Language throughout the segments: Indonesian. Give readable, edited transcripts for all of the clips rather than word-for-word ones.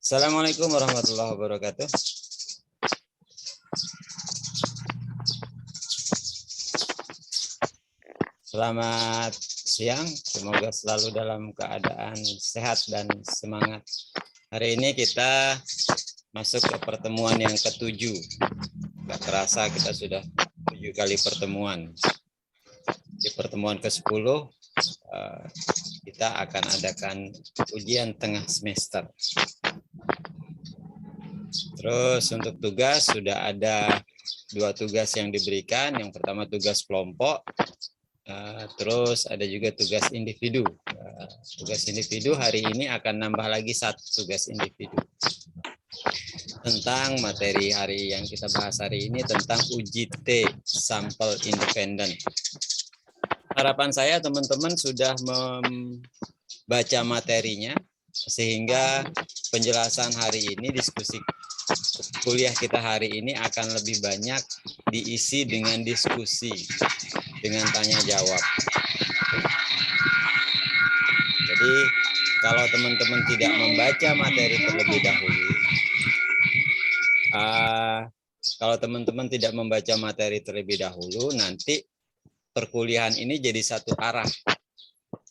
Assalamualaikum warahmatullahi wabarakatuh. Selamat siang, semoga selalu dalam keadaan sehat dan semangat. Hari ini kita masuk ke pertemuan yang ke-7. Gak terasa kita sudah 7 kali pertemuan. Di pertemuan ke-10 kita akan adakan ujian tengah semester. Terus untuk tugas sudah ada 2 tugas yang diberikan. Yang pertama tugas kelompok, terus ada juga tugas individu. Tugas individu hari ini akan nambah lagi 1 tugas individu. Tentang materi hari yang kita bahas hari ini tentang uji T sampel independen. Harapan saya teman-teman sudah membaca materinya sehingga penjelasan hari ini, diskusi kuliah kita hari ini akan lebih banyak diisi dengan diskusi, dengan tanya jawab. Jadi kalau teman-teman tidak membaca materi terlebih dahulu, nanti perkuliahan ini jadi satu arah.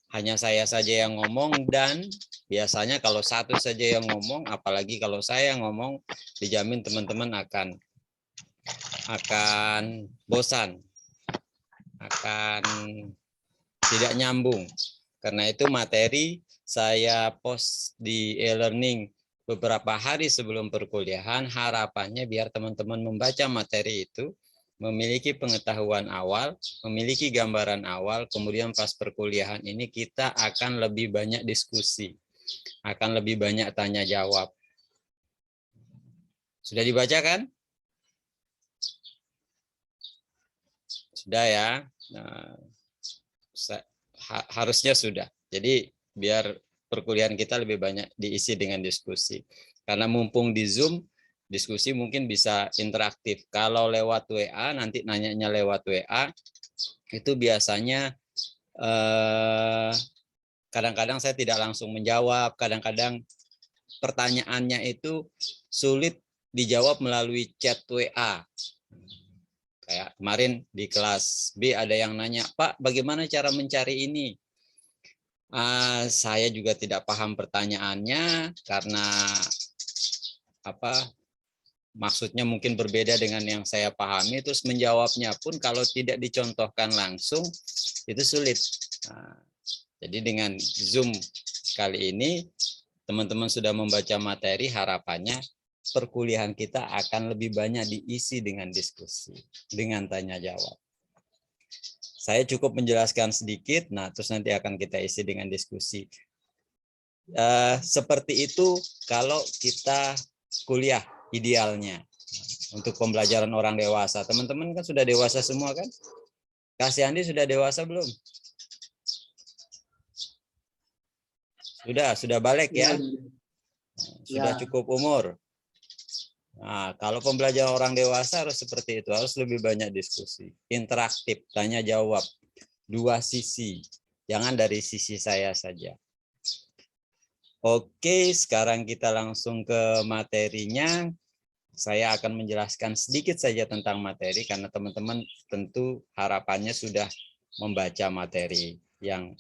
Hanya saya saja yang ngomong, dan biasanya kalau satu saja yang ngomong, apalagi kalau saya yang ngomong, dijamin teman-teman akan bosan, akan tidak nyambung. Karena itu materi saya post di e-learning beberapa hari sebelum perkuliahan, harapannya biar teman-teman membaca materi itu, memiliki pengetahuan awal, memiliki gambaran awal, kemudian pas perkuliahan ini kita akan lebih banyak diskusi, akan lebih banyak tanya jawab. Sudah dibaca kan? Sudah ya? Nah, harusnya sudah. Jadi biar perkuliahan kita lebih banyak diisi dengan diskusi. Karena mumpung di Zoom, diskusi mungkin bisa interaktif. Kalau lewat WA, nanti nanyanya lewat WA, itu biasanya kadang-kadang saya tidak langsung menjawab, kadang-kadang pertanyaannya itu sulit dijawab melalui chat WA. Kayak kemarin di kelas B ada yang nanya, Pak, bagaimana cara mencari ini? Saya juga tidak paham pertanyaannya karena maksudnya mungkin berbeda dengan yang saya pahami, terus menjawabnya pun kalau tidak dicontohkan langsung itu sulit. Jadi dengan Zoom kali ini teman-teman sudah membaca materi, harapannya perkuliahan kita akan lebih banyak diisi dengan diskusi, dengan tanya jawab. Saya cukup menjelaskan sedikit, nah terus nanti akan kita isi dengan diskusi. Seperti itu kalau kita kuliah idealnya untuk pembelajaran orang dewasa. Teman-teman kan sudah dewasa semua kan? Kak Andi sudah dewasa belum? Sudah balik ya? Sudah cukup umur. Nah, kalau pembelajaran orang dewasa harus seperti itu, harus lebih banyak diskusi, interaktif, tanya jawab, 2 sisi, jangan dari sisi saya saja. Oke, sekarang kita langsung ke materinya. Saya akan menjelaskan sedikit saja tentang materi, karena teman-teman tentu harapannya sudah membaca materi yang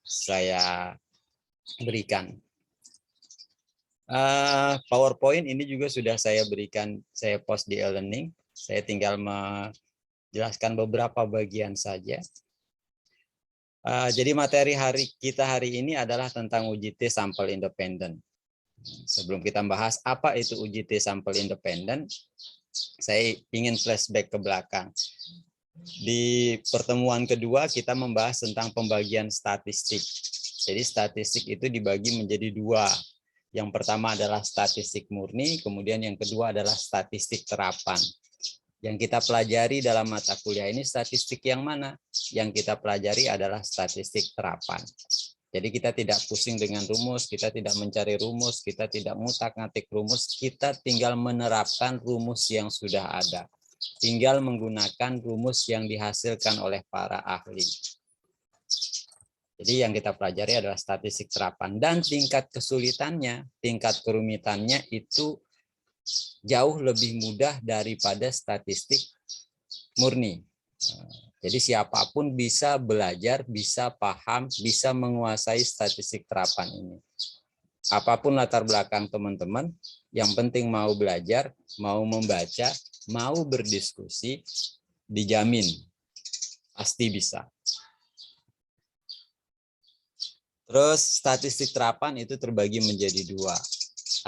saya berikan. PowerPoint ini juga sudah saya berikan, saya post di e-learning. Saya tinggal menjelaskan beberapa bagian saja. Jadi materi kita hari ini adalah tentang uji T sampel independen. Sebelum kita bahas apa itu uji T sampel independen, saya ingin flashback ke belakang. Di pertemuan kedua kita membahas tentang pembagian statistik. Jadi statistik itu dibagi menjadi 2. Yang pertama adalah statistik murni, kemudian yang kedua adalah statistik terapan. Yang kita pelajari dalam mata kuliah ini statistik yang mana? Yang kita pelajari adalah statistik terapan. Jadi kita tidak pusing dengan rumus, kita tidak mencari rumus, kita tidak ngutak-ngatik rumus, kita tinggal menerapkan rumus yang sudah ada. Tinggal menggunakan rumus yang dihasilkan oleh para ahli. Jadi yang kita pelajari adalah statistik terapan. Dan tingkat kesulitannya, tingkat kerumitannya itu jauh lebih mudah daripada statistik murni. Jadi siapapun bisa belajar, bisa paham, bisa menguasai statistik terapan ini. Apapun latar belakang teman-teman, yang penting mau belajar, mau membaca, mau berdiskusi, dijamin pasti bisa. Terus statistik terapan itu terbagi menjadi dua.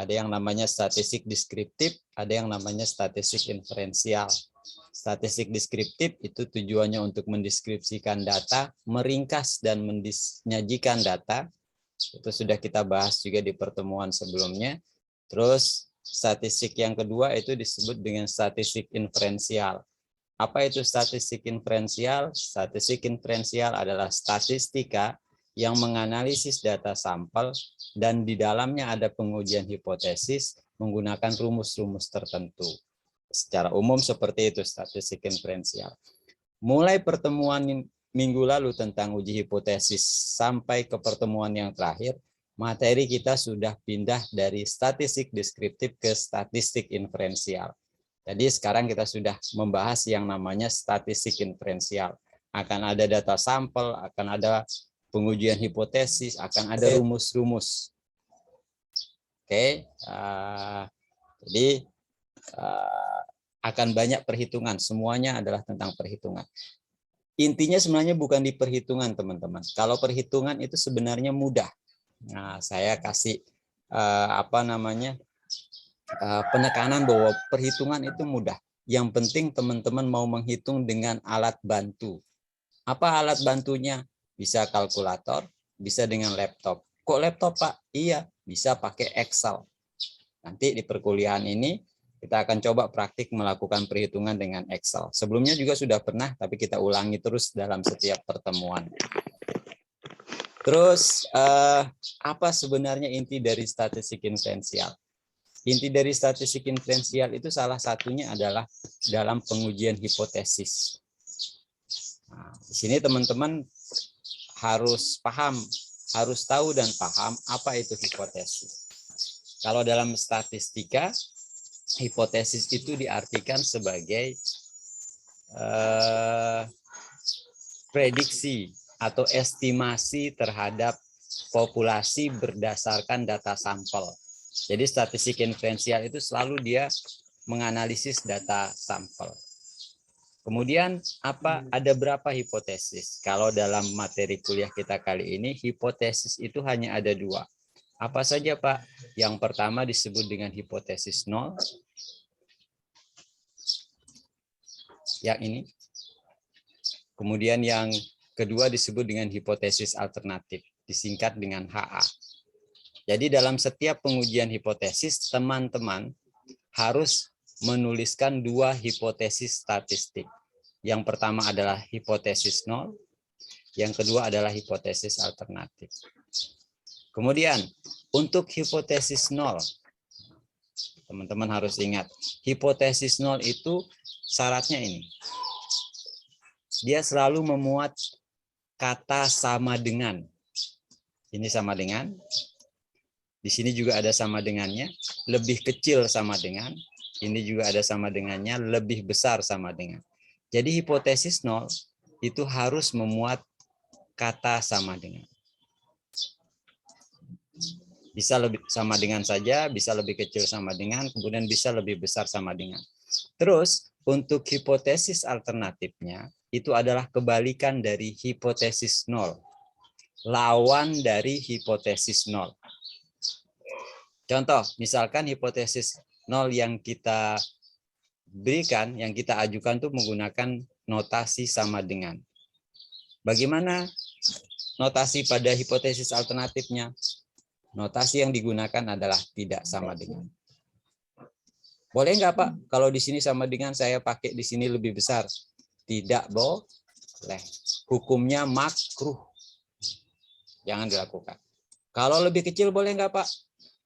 Ada yang namanya statistik deskriptif, ada yang namanya statistik inferensial. Statistik deskriptif itu tujuannya untuk mendeskripsikan data, meringkas dan menyajikan data. Itu sudah kita bahas juga di pertemuan sebelumnya. Terus statistik yang kedua itu disebut dengan statistik inferensial. Apa itu statistik inferensial? Statistik inferensial adalah statistika yang menganalisis data sampel dan di dalamnya ada pengujian hipotesis menggunakan rumus-rumus tertentu. Secara umum seperti itu statistik inferensial. Mulai pertemuan minggu lalu tentang uji hipotesis sampai ke pertemuan yang terakhir, materi kita sudah pindah dari statistik deskriptif ke statistik inferensial. Jadi sekarang kita sudah membahas yang namanya statistik inferensial. Akan ada data sampel, akan ada pengujian hipotesis, akan ada rumus-rumus. Oke, jadi akan banyak perhitungan. Semuanya adalah tentang perhitungan. Intinya sebenarnya bukan di perhitungan, teman-teman. Kalau perhitungan itu sebenarnya mudah. Nah, saya kasih penekanan bahwa perhitungan itu mudah. Yang penting teman-teman mau menghitung dengan alat bantu. Apa alat bantunya? Bisa kalkulator, bisa dengan laptop. Kok laptop, Pak? Iya, bisa pakai Excel. Nanti di perkuliahan ini kita akan coba praktik melakukan perhitungan dengan Excel. Sebelumnya juga sudah pernah, tapi kita ulangi terus dalam setiap pertemuan. Terus, apa sebenarnya inti dari statistik inferensial? Inti dari statistik inferensial itu salah satunya adalah dalam pengujian hipotesis. Nah, di sini teman-teman harus paham, harus tahu dan paham apa itu hipotesis. Kalau dalam statistika, hipotesis itu diartikan sebagai prediksi atau estimasi terhadap populasi berdasarkan data sampel. Jadi statistik inferensial itu selalu dia menganalisis data sampel. Kemudian ada berapa hipotesis? Kalau dalam materi kuliah kita kali ini, hipotesis itu hanya ada dua. Apa saja, Pak? Yang pertama disebut dengan hipotesis nol. Yang ini. Kemudian yang kedua disebut dengan hipotesis alternatif, disingkat dengan HA. Jadi dalam setiap pengujian hipotesis, teman-teman harus menuliskan dua hipotesis statistik. Yang pertama adalah hipotesis nol, yang kedua adalah hipotesis alternatif. Kemudian untuk hipotesis nol, teman-teman harus ingat, hipotesis nol itu syaratnya ini. Dia selalu memuat kata sama dengan. Ini sama dengan. Di sini juga ada sama dengannya. Lebih kecil sama dengan. Ini juga ada sama dengannya. Lebih besar sama dengan. Jadi hipotesis nol itu harus memuat kata sama dengan. Bisa lebih sama dengan saja, bisa lebih kecil sama dengan, kemudian bisa lebih besar sama dengan. Terus untuk hipotesis alternatifnya itu adalah kebalikan dari hipotesis nol. Lawan dari hipotesis nol. Contoh, misalkan hipotesis nol yang kita berikan, yang kita ajukan itu menggunakan notasi sama dengan. Bagaimana notasi pada hipotesis alternatifnya? Notasi yang digunakan adalah tidak sama dengan. Boleh nggak, Pak? Kalau di sini sama dengan, saya pakai di sini lebih besar. Tidak boleh. Hukumnya makruh. Jangan dilakukan. Kalau lebih kecil boleh nggak, Pak?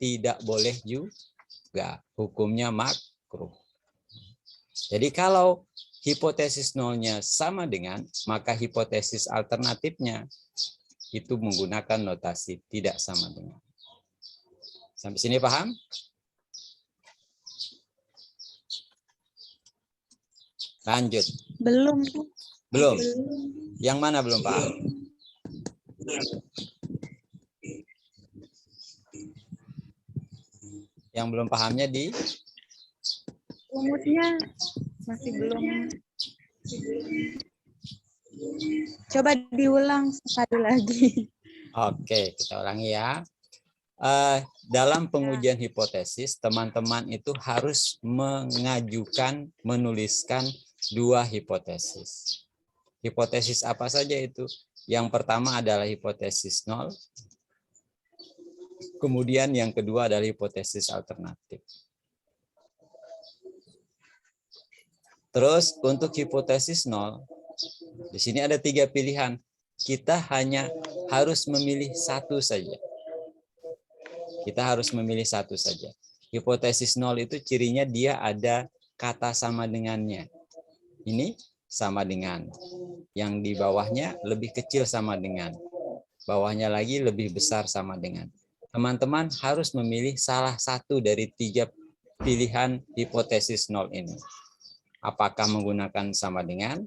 Tidak boleh juga. Hukumnya makruh. Jadi kalau hipotesis nolnya sama dengan, maka hipotesis alternatifnya itu menggunakan notasi tidak sama dengan. Sampai sini paham? Lanjut. Belum. Belum. Yang mana belum paham? Yang belum pahamnya di Rumusnya masih belum. Coba diulang sekali lagi. Oke, kita ulangi ya. Dalam pengujian hipotesis, teman-teman itu harus mengajukan, menuliskan 2 hipotesis. Hipotesis apa saja itu? Yang pertama adalah hipotesis nol. Kemudian yang kedua adalah hipotesis alternatif. Terus untuk hipotesis nol, di sini ada 3 pilihan. Kita hanya harus memilih satu saja. Kita harus memilih satu saja. Hipotesis nol itu cirinya dia ada kata sama dengannya. Ini sama dengan. Yang di bawahnya lebih kecil sama dengan. Bawahnya lagi lebih besar sama dengan. Teman-teman harus memilih salah satu dari 3 pilihan hipotesis nol ini. Apakah menggunakan sama dengan,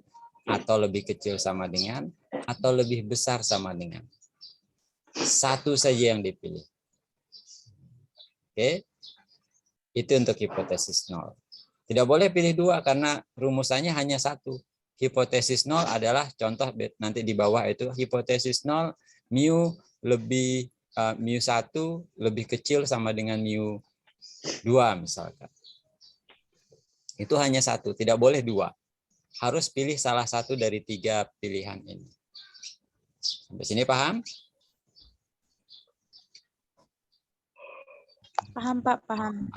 atau lebih kecil sama dengan, atau lebih besar sama dengan. Satu saja yang dipilih. Oke, itu untuk hipotesis nol. Tidak boleh pilih 2 karena rumusannya hanya satu. Hipotesis nol adalah contoh nanti di bawah itu hipotesis nol mu lebih mu 1 lebih kecil sama dengan mu 2 misalkan. Itu hanya satu, tidak boleh 2. Harus pilih salah satu dari 3 pilihan ini. Sampai sini paham? Paham, Pak, paham.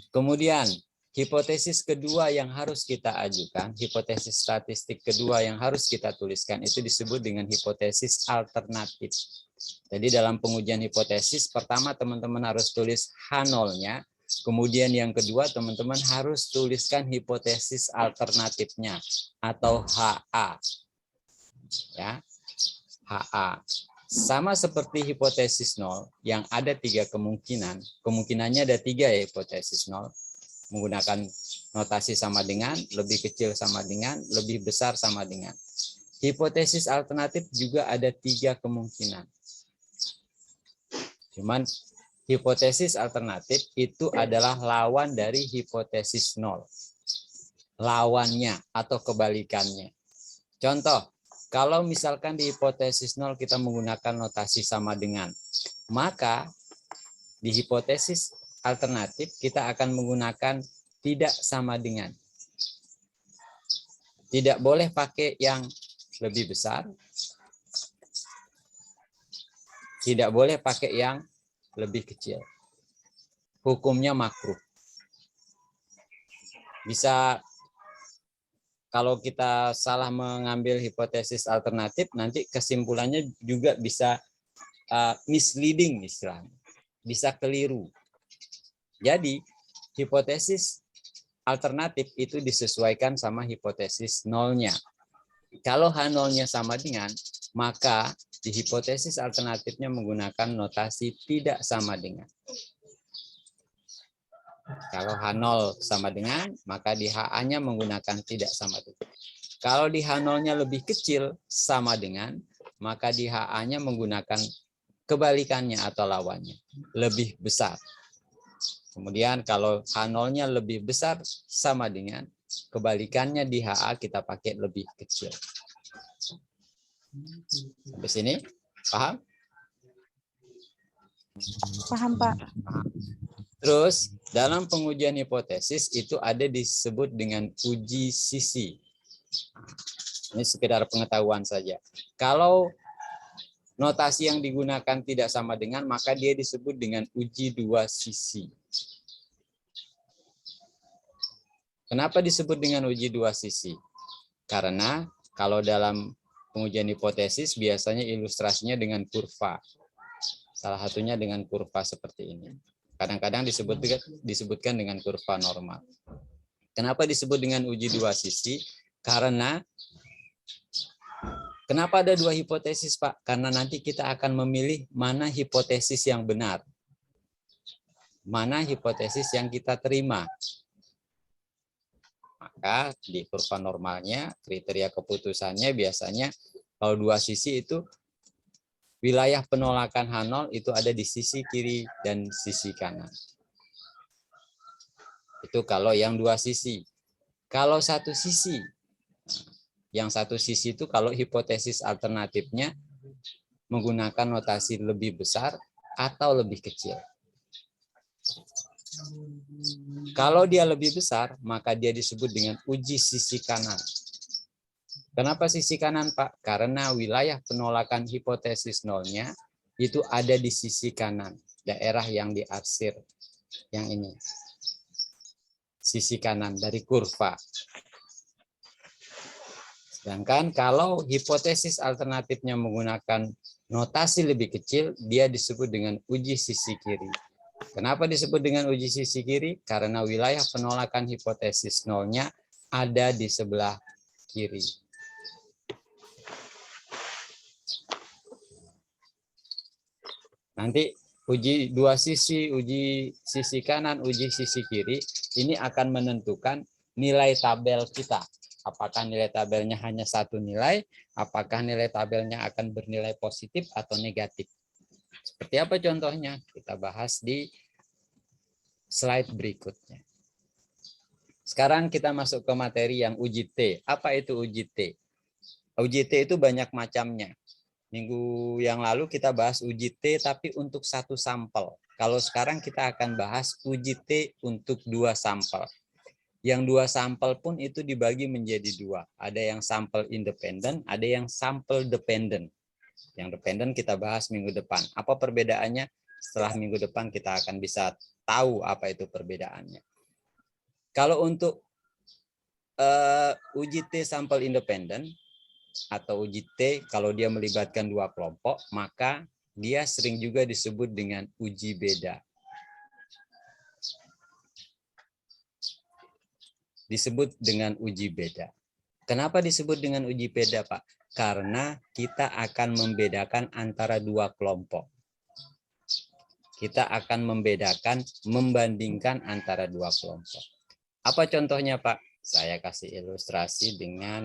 Kemudian, hipotesis kedua yang harus kita ajukan, hipotesis statistik kedua yang harus kita tuliskan, itu disebut dengan hipotesis alternatif. Jadi dalam pengujian hipotesis, pertama teman-teman harus tulis H0-nya, kemudian yang kedua teman-teman harus tuliskan hipotesis alternatifnya, atau HA. Ya, HA. Sama seperti hipotesis nol yang ada 3 kemungkinan. Kemungkinannya ada 3 ya hipotesis nol. Menggunakan notasi sama dengan, lebih kecil sama dengan, lebih besar sama dengan. Hipotesis alternatif juga ada 3 kemungkinan. Cuman hipotesis alternatif itu adalah lawan dari hipotesis nol. Lawannya atau kebalikannya. Contoh, kalau misalkan di hipotesis nol kita menggunakan notasi sama dengan, maka di hipotesis alternatif kita akan menggunakan tidak sama dengan. Tidak boleh pakai yang lebih besar. Tidak boleh pakai yang lebih kecil. Hukumnya makruh. Bisa kalau kita salah mengambil hipotesis alternatif, nanti kesimpulannya juga bisa misleading istilahnya. Bisa keliru. Jadi, hipotesis alternatif itu disesuaikan sama hipotesis nolnya. Kalau H0-nya sama dengan, maka di hipotesis alternatifnya menggunakan notasi tidak sama dengan. Kalau H0 sama dengan, maka di HA-nya menggunakan tidak sama dengan. Kalau di H0-nya lebih kecil sama dengan, maka di HA-nya menggunakan kebalikannya atau lawannya, lebih besar. Kemudian kalau H0-nya lebih besar sama dengan, kebalikannya di HA kita pakai lebih kecil. Sampai sini, paham? Paham, Pak. Terus, dalam pengujian hipotesis itu ada disebut dengan uji sisi. Ini sekedar pengetahuan saja. Kalau notasi yang digunakan tidak sama dengan, maka dia disebut dengan uji 2 sisi. Kenapa disebut dengan uji 2 sisi? Karena kalau dalam pengujian hipotesis biasanya ilustrasinya dengan kurva. Salah satunya dengan kurva seperti ini. Kadang-kadang disebutkan dengan kurva normal. Kenapa disebut dengan uji 2 sisi? Karena Kenapa ada dua hipotesis, Pak? Karena nanti kita akan memilih mana hipotesis yang benar. Mana hipotesis yang kita terima. Maka di kurva normalnya, kriteria keputusannya biasanya kalau dua sisi itu wilayah penolakan H0 itu ada di sisi kiri dan sisi kanan. Itu kalau yang dua sisi. Kalau satu sisi, yang satu sisi itu kalau hipotesis alternatifnya menggunakan notasi lebih besar atau lebih kecil. Kalau dia lebih besar, maka dia disebut dengan uji sisi kanan. Kenapa sisi kanan, Pak? Karena wilayah penolakan hipotesis nolnya itu ada di sisi kanan, daerah yang diarsir, yang ini. Sisi kanan dari kurva. Sedangkan kalau hipotesis alternatifnya menggunakan notasi lebih kecil, dia disebut dengan uji sisi kiri. Kenapa disebut dengan uji sisi kiri? Karena wilayah penolakan hipotesis nolnya ada di sebelah kiri. Nanti uji dua sisi, uji sisi kanan, uji sisi kiri, ini akan menentukan nilai tabel kita. Apakah nilai tabelnya hanya satu nilai, apakah nilai tabelnya akan bernilai positif atau negatif. Seperti apa contohnya? Kita bahas di slide berikutnya. Sekarang kita masuk ke materi yang uji T. Apa itu uji T? Uji T itu banyak macamnya. Minggu yang lalu kita bahas uji T tapi untuk satu sampel. Kalau sekarang kita akan bahas uji T untuk dua sampel. Yang dua sampel pun itu dibagi menjadi dua. Ada yang sampel independen, ada yang sampel dependen. Yang dependen kita bahas minggu depan. Apa perbedaannya? Setelah minggu depan kita akan bisa tahu apa itu perbedaannya. Kalau untuk uji T sampel independen atau uji T kalau dia melibatkan dua kelompok, maka dia sering juga disebut dengan uji beda. Disebut dengan uji beda. Kenapa disebut dengan uji beda, Pak? Karena kita akan membedakan antara dua kelompok. Kita akan membedakan, membandingkan antara dua kelompok. Apa contohnya, Pak? Saya kasih ilustrasi dengan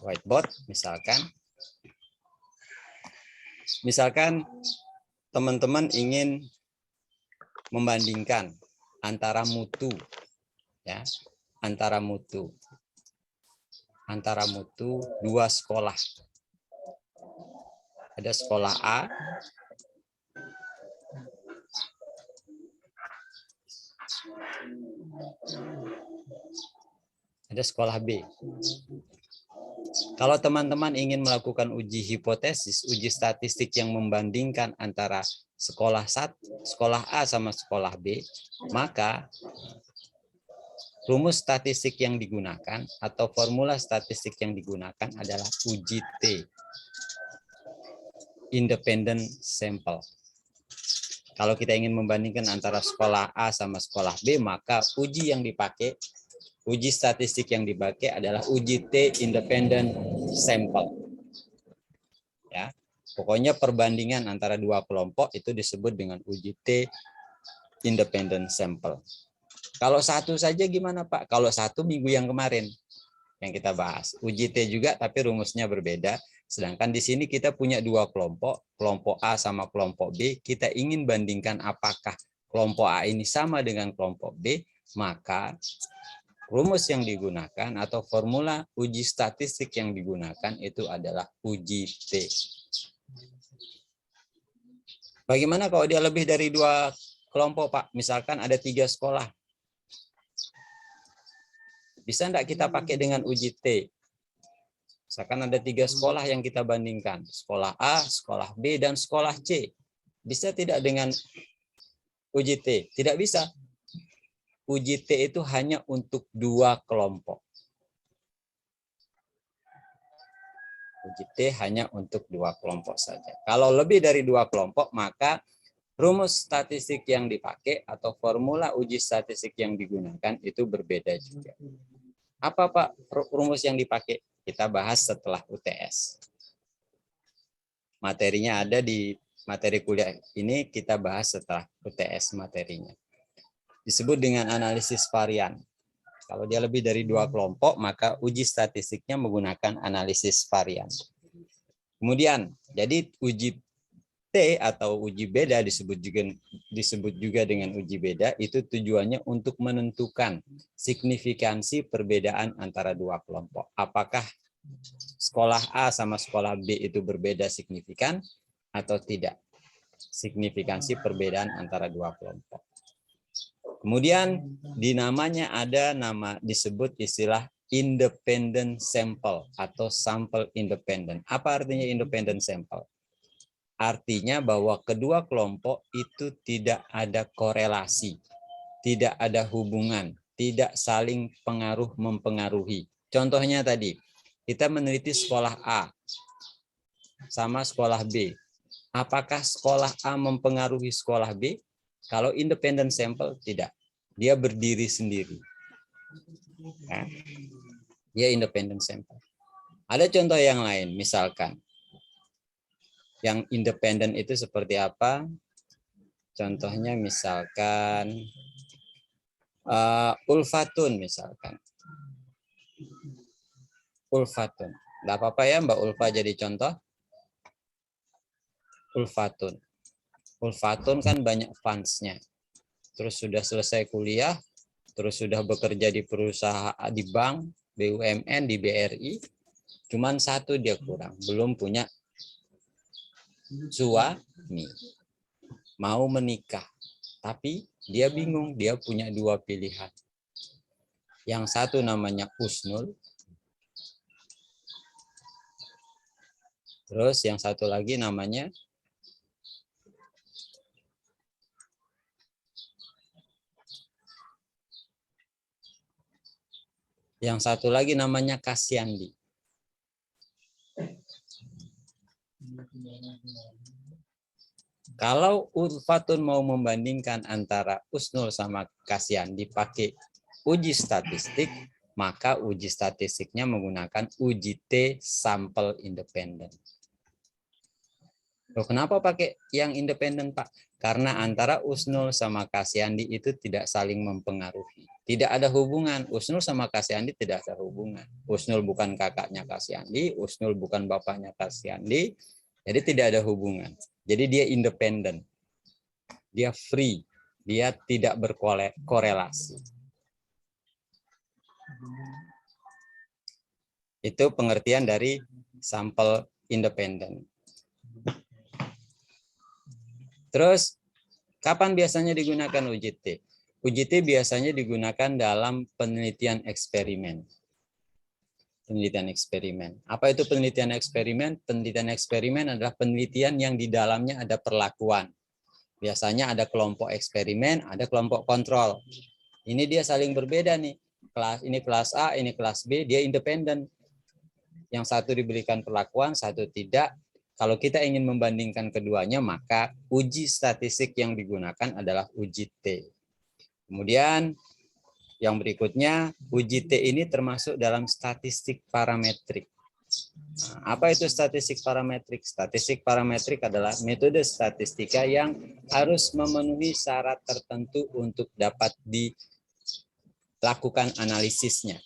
whiteboard, misalkan. Misalkan teman-teman ingin membandingkan antara mutu, ya, antara mutu dua sekolah. Ada sekolah A, ada sekolah B. Kalau teman-teman ingin melakukan uji hipotesis, uji statistik yang membandingkan antara sekolah A sama sekolah B, maka rumus statistik yang digunakan atau formula statistik yang digunakan adalah uji T, independent sample. Kalau kita ingin membandingkan antara sekolah A sama sekolah B, maka uji yang dipakai, uji statistik yang dipakai adalah uji T, independent sample. Ya, pokoknya perbandingan antara dua kelompok itu disebut dengan uji T, independent sample. Kalau satu saja gimana, Pak? Kalau satu minggu yang kemarin yang kita bahas, uji T juga tapi rumusnya berbeda. Sedangkan di sini kita punya dua kelompok, kelompok A sama kelompok B. Kita ingin bandingkan apakah kelompok A ini sama dengan kelompok B, maka rumus yang digunakan atau formula uji statistik yang digunakan itu adalah uji T. Bagaimana kalau dia lebih dari dua kelompok, Pak? Misalkan ada 3 sekolah. Bisa enggak kita pakai dengan uji T? Misalkan ada 3 sekolah yang kita bandingkan. Sekolah A, sekolah B, dan sekolah C. Bisa tidak dengan uji T? Tidak bisa. Uji T itu hanya untuk 2 kelompok. Uji T hanya untuk 2 kelompok saja. Kalau lebih dari 2 kelompok, maka rumus statistik yang dipakai atau formula uji statistik yang digunakan itu berbeda juga. Apa Pak rumus yang dipakai? Kita bahas setelah UTS. Materinya ada di materi kuliah ini, kita bahas setelah UTS materinya. Disebut dengan analisis varian. Kalau dia lebih dari 2 kelompok, maka uji statistiknya menggunakan analisis varian. Kemudian, jadi uji T atau uji beda disebut juga dengan uji beda, itu tujuannya untuk menentukan signifikansi perbedaan antara 2 kelompok. Apakah sekolah A sama sekolah B itu berbeda signifikan atau tidak? Signifikansi perbedaan antara 2 kelompok. Kemudian di namanya ada nama disebut istilah independent sample atau sampel independent. Apa artinya independent sample? Artinya bahwa kedua kelompok itu tidak ada korelasi, tidak ada hubungan, tidak saling pengaruh-mempengaruhi. Contohnya tadi, kita meneliti sekolah A sama sekolah B. Apakah sekolah A mempengaruhi sekolah B? Kalau independent sample, tidak. Dia berdiri sendiri. Nah, dia independent sample. Ada contoh yang lain, misalkan. Yang independen itu seperti apa? Contohnya misalkan ulfatun misalkan. Ulfatun. Nggak apa-apa ya Mbak Ulfa jadi contoh. Ulfatun. Ulfatun kan banyak fansnya. Terus sudah selesai kuliah, terus sudah bekerja di perusahaan, di bank, BUMN, di BRI. Cuman satu dia kurang, belum punya suami. Mau menikah. Tapi dia bingung, dia punya 2 pilihan. Yang satu namanya Husnul. Terus yang satu lagi namanya Kasyandi. Kalau Ulfatun mau membandingkan antara Husnul sama Kasyandi pakai uji statistik, maka uji statistiknya menggunakan uji T sampel independen. Loh, kenapa pakai yang independen, Pak? Karena antara Husnul sama Kasyandi itu tidak saling mempengaruhi. Tidak ada hubungan. Husnul sama Kasyandi tidak ada hubungan. Husnul bukan kakaknya Kasyandi, Husnul bukan bapaknya Kasyandi. Jadi tidak ada hubungan. Jadi dia independen. Dia free. Dia tidak berkorelasi. Itu pengertian dari sampel independen. Terus, kapan biasanya digunakan uji T? Uji T biasanya digunakan dalam penelitian eksperimen. Penelitian eksperimen. Apa itu penelitian eksperimen? Penelitian eksperimen adalah penelitian yang di dalamnya ada perlakuan. Biasanya ada kelompok eksperimen, ada kelompok kontrol. Ini dia saling berbeda nih. Ini kelas A, ini kelas B, dia independen. Yang satu diberikan perlakuan, satu tidak. Kalau kita ingin membandingkan keduanya, maka uji statistik yang digunakan adalah uji T. Kemudian yang berikutnya, uji T ini termasuk dalam statistik parametrik. Nah, apa itu statistik parametrik? Statistik parametrik adalah metode statistika yang harus memenuhi syarat tertentu untuk dapat dilakukan analisisnya.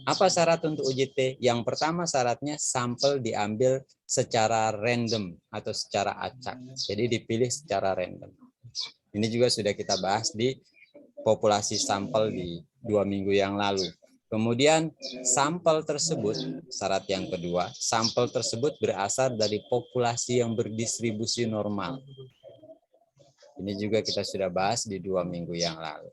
Apa syarat untuk uji T? Yang pertama syaratnya sampel diambil secara random atau secara acak. Jadi dipilih secara random. Ini juga sudah kita bahas di populasi sampel di 2 minggu yang lalu. Kemudian sampel tersebut, syarat yang kedua, sampel tersebut berasal dari populasi yang berdistribusi normal. Ini juga kita sudah bahas di 2 minggu yang lalu.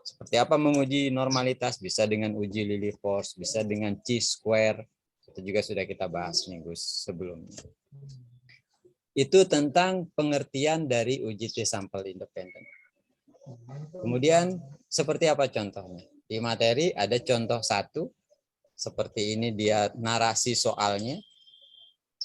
Seperti apa menguji normalitas? Bisa dengan uji Lilliefors, bisa dengan chi-square. Itu juga sudah kita bahas minggu sebelumnya. Itu tentang pengertian dari uji T sampel independen. Kemudian seperti apa contohnya? Di materi ada contoh 1. Seperti ini dia narasi soalnya.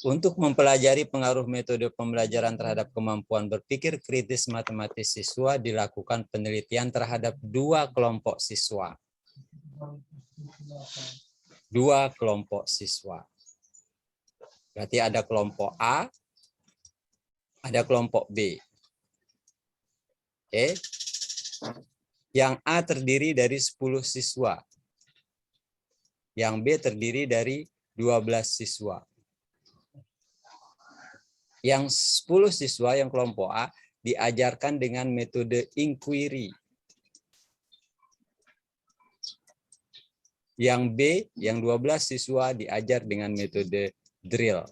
Untuk mempelajari pengaruh metode pembelajaran terhadap kemampuan berpikir kritis matematis siswa, dilakukan penelitian terhadap 2 kelompok siswa. Dua kelompok siswa. Berarti ada kelompok A, ada kelompok B. Oke. Yang A terdiri dari 10 siswa. Yang B terdiri dari 12 siswa. Yang 10 siswa yang kelompok A diajarkan dengan metode inquiry. Yang B, yang 12 siswa diajar dengan metode drill.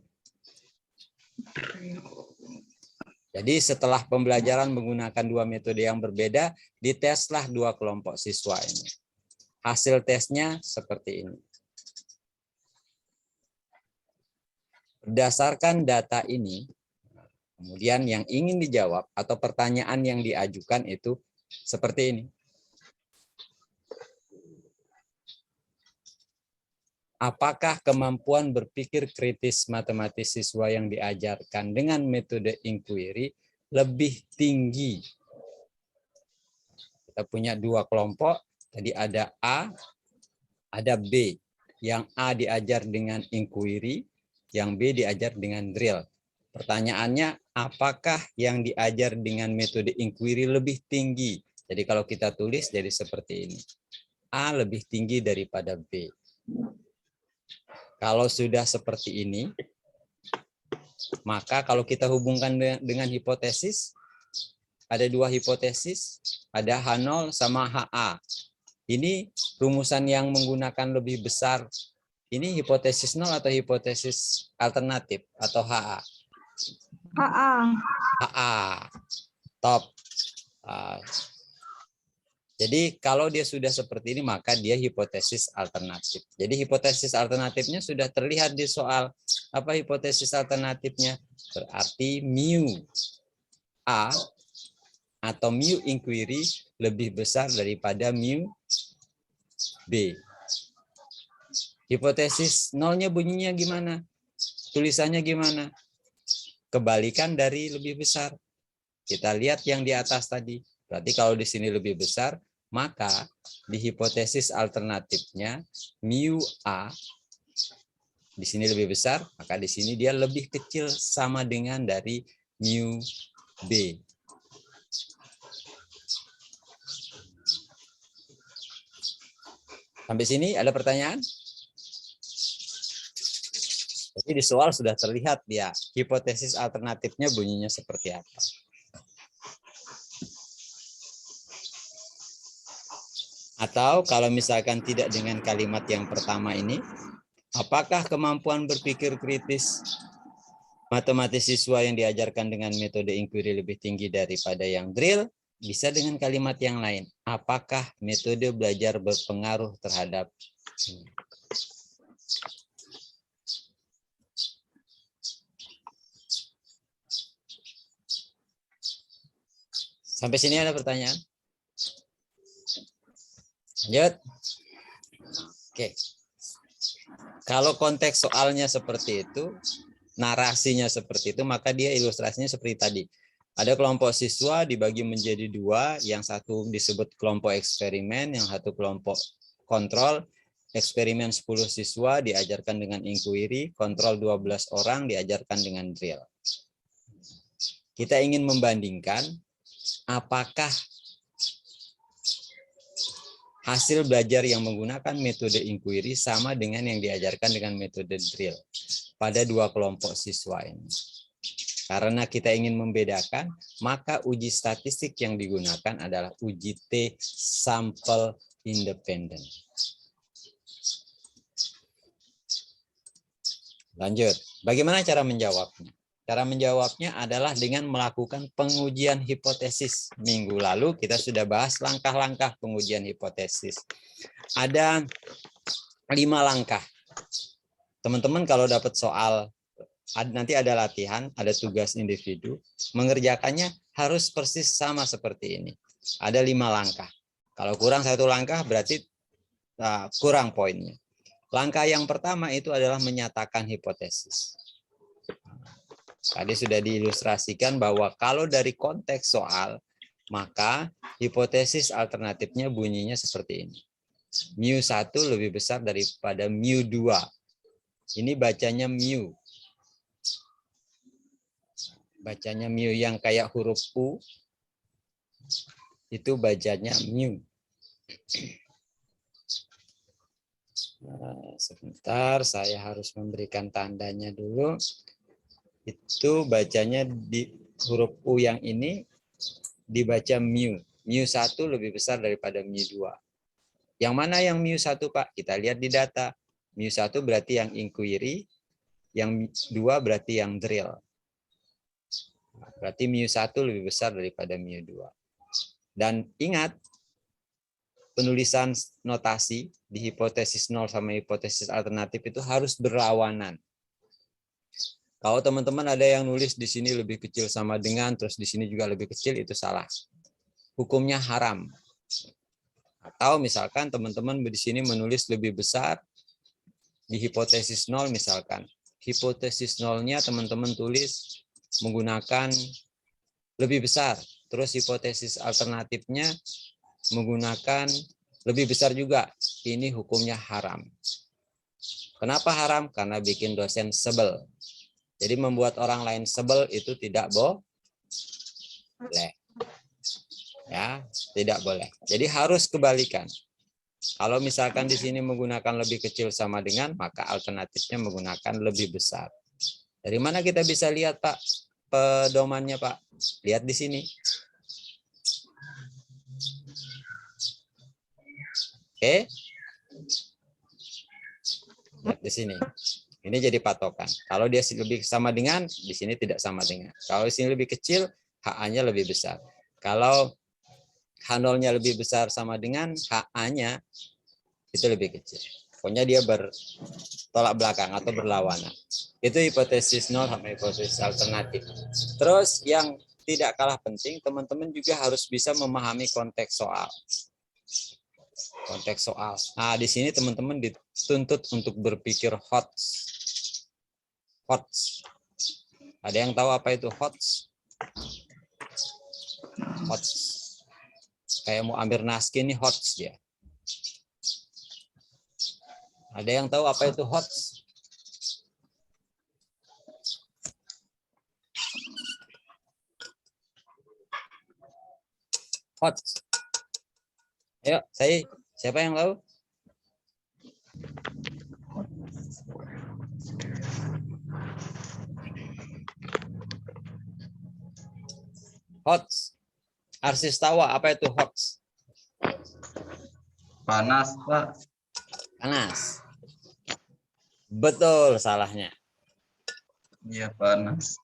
Jadi setelah pembelajaran menggunakan dua metode yang berbeda, diteslah dua kelompok siswa ini. Hasil tesnya seperti ini. Berdasarkan data ini, kemudian yang ingin dijawab atau pertanyaan yang diajukan itu seperti ini. Apakah kemampuan berpikir kritis matematis siswa yang diajarkan dengan metode inquiry lebih tinggi? Kita punya dua kelompok, tadi ada A, ada B. Yang A diajar dengan inquiry, yang B diajar dengan drill. Pertanyaannya, apakah yang diajar dengan metode inquiry lebih tinggi? Jadi kalau kita tulis jadi seperti ini. A lebih tinggi daripada B. Kalau sudah seperti ini, maka kalau kita hubungkan dengan hipotesis, ada dua hipotesis, ada H0 sama HA. Ini rumusan yang menggunakan lebih besar. Ini hipotesis 0 atau hipotesis alternatif atau HA? HA. HA. Top. Jadi kalau dia sudah seperti ini, maka dia hipotesis alternatif. Jadi hipotesis alternatifnya sudah terlihat di soal. Apa hipotesis alternatifnya? Berarti mu A atau mu inquiry lebih besar daripada mu B. Hipotesis nolnya bunyinya gimana? Tulisannya gimana? Kebalikan dari lebih besar. Kita lihat yang di atas tadi. Berarti kalau di sini lebih besar, maka di hipotesis alternatifnya mu A di sini lebih besar, maka di sini dia lebih kecil sama dengan dari mu B. Sampai sini ada pertanyaan? Jadi di soal sudah terlihat ya, hipotesis alternatifnya bunyinya seperti apa. Atau kalau misalkan tidak dengan kalimat yang pertama ini, apakah kemampuan berpikir kritis matematis siswa yang diajarkan dengan metode inquiry lebih tinggi daripada yang drill? Bisa dengan kalimat yang lain. Apakah metode belajar berpengaruh terhadap ini? Sampai sini ada pertanyaan? Lanjut. Oke. Kalau konteks soalnya seperti itu, narasinya seperti itu, maka dia ilustrasinya seperti tadi. Ada kelompok siswa dibagi menjadi dua, yang satu disebut kelompok eksperimen, yang satu kelompok kontrol. Eksperimen 10 siswa diajarkan dengan inquiry, kontrol 12 orang diajarkan dengan drill. Kita ingin membandingkan apakah hasil belajar yang menggunakan metode inquiry sama dengan yang diajarkan dengan metode drill pada dua kelompok siswa ini. Karena kita ingin membedakan, maka uji statistik yang digunakan adalah uji T sampel independen. Lanjut, bagaimana cara menjawabnya? Cara menjawabnya adalah dengan melakukan pengujian hipotesis. Minggu lalu kita sudah bahas langkah-langkah pengujian hipotesis. Ada 5 langkah. Teman-teman kalau dapat soal, nanti ada latihan, ada tugas individu, mengerjakannya harus persis sama seperti ini. Ada 5 langkah. Kalau kurang 1 langkah berarti kurang poinnya. Langkah yang pertama itu adalah menyatakan hipotesis. Tadi sudah diilustrasikan bahwa kalau dari konteks soal, maka hipotesis alternatifnya bunyinya seperti ini. Mu1 lebih besar daripada mu2. Ini bacanya mu. Bacanya mu yang kayak huruf U. Itu bacanya mu. Nah, sebentar, saya harus memberikan tandanya dulu. Itu bacanya di huruf U yang ini dibaca mu. Mu1 lebih besar daripada mu2. Yang mana yang mu1, Pak? Kita lihat di data. Mu1 berarti yang inquiry, yang 2 berarti yang drill. Berarti mu1 lebih besar daripada mu2. Dan ingat, penulisan notasi di hipotesis 0 sama hipotesis alternatif itu harus berlawanan. Kalau teman-teman ada yang nulis di sini lebih kecil sama dengan, terus di sini juga lebih kecil, itu salah. Hukumnya haram. Atau misalkan teman-teman di sini menulis lebih besar di hipotesis 0 misalkan. Hipotesis 0-nya teman-teman tulis menggunakan lebih besar. Terus hipotesis alternatifnya menggunakan lebih besar juga. Ini hukumnya haram. Kenapa haram? Karena bikin dosen sebel. Jadi membuat orang lain sebel itu tidak boleh. Ya, tidak boleh. Jadi harus kebalikan. Kalau misalkan di sini menggunakan lebih kecil sama dengan, maka alternatifnya menggunakan lebih besar. Dari mana kita bisa lihat, Pak, pedomannya, Pak? Lihat di sini. Oke. Lihat di sini. Ini jadi patokan. Kalau dia lebih sama dengan, di sini tidak sama dengan. Kalau di sini lebih kecil, HA-nya lebih besar. Kalau H0-nya lebih besar sama dengan, HA-nya itu lebih kecil. Pokoknya dia bertolak belakang atau berlawanan. Itu hipotesis 0 sama hipotesis alternatif. Terus yang tidak kalah penting, teman-teman juga harus bisa memahami konteks soal. Konteks soal. Nah, di sini teman-teman dituntut untuk berpikir HOTS. HOTS. Ada yang tahu apa itu HOTS? HOTS. Kayak mau ambil naskin nih HOTS dia. Ada yang tahu apa itu HOTS? HOTS. Ayo, siapa yang tahu? HOTS. Arsis tawa, apa itu HOTS? Panas, Pak. Panas. Betul salahnya. Iya, panas.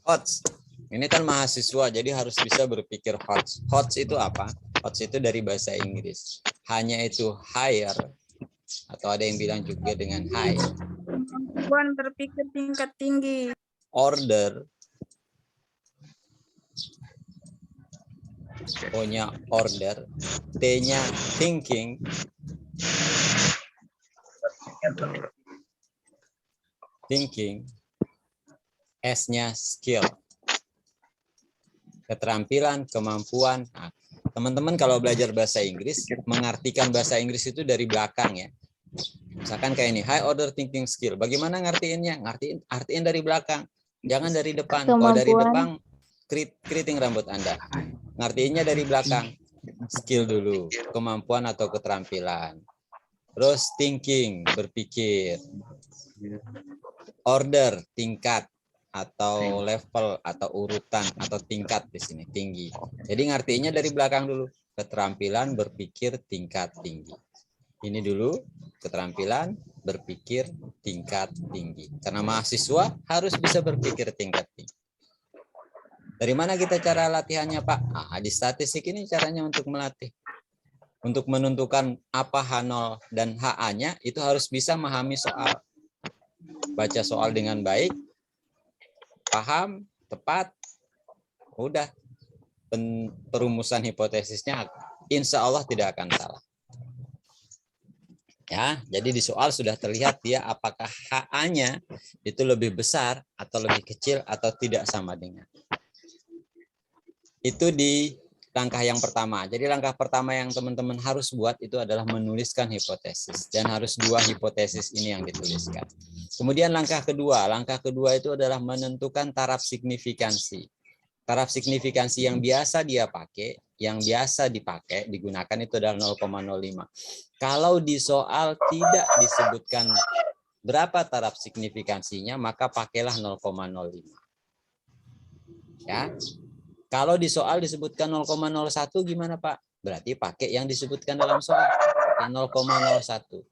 HOTS. Ini kan mahasiswa, jadi harus bisa berpikir HOTS. HOTS itu apa? HOTS itu dari bahasa Inggris. Hanya itu higher, atau ada yang bilang juga dengan high. Kemampuan berpikir tingkat tinggi. Order. O-nya order. T-nya thinking. Thinking. S-nya skill. Keterampilan, kemampuan. Nah, teman-teman kalau belajar bahasa Inggris, mengartikan bahasa Inggris itu dari belakang ya. Misalkan kayak ini, high order thinking skill. Bagaimana ngartiinnya? Artiin dari belakang. Jangan dari depan. Kalau dari depan, keriting rambut Anda. Ngartiinnya dari belakang. Skill dulu. Kemampuan atau keterampilan. Terus thinking, berpikir. Order, tingkat. Atau level, atau urutan, atau tingkat di sini, tinggi. Jadi ngartiinnya dari belakang dulu. Keterampilan, berpikir, tingkat tinggi. Ini dulu, keterampilan, berpikir, tingkat tinggi. Karena mahasiswa harus bisa berpikir tingkat tinggi. Dari mana kita cara latihannya, Pak? Nah, di statistik ini caranya untuk melatih. Untuk menentukan apa H0 dan HA-nya, itu harus bisa memahami soal. Baca soal dengan baik, paham, tepat, udah. Perumusan hipotesisnya insya Allah tidak akan salah. Ya, jadi di soal sudah terlihat dia apakah HA-nya itu lebih besar atau lebih kecil atau tidak sama dengan. Itu di langkah yang pertama. Jadi langkah pertama yang teman-teman harus buat itu adalah menuliskan hipotesis. Dan harus 2 hipotesis ini yang dituliskan. Kemudian langkah kedua itu adalah menentukan taraf signifikansi. Taraf signifikansi yang biasa dia pakai, yang biasa digunakan itu adalah 0,05. Kalau di soal tidak disebutkan berapa taraf signifikansinya, maka pakailah 0,05. Ya. Kalau di soal disebutkan 0,01 gimana, Pak? Berarti pakai yang disebutkan dalam soal, yang 0,01.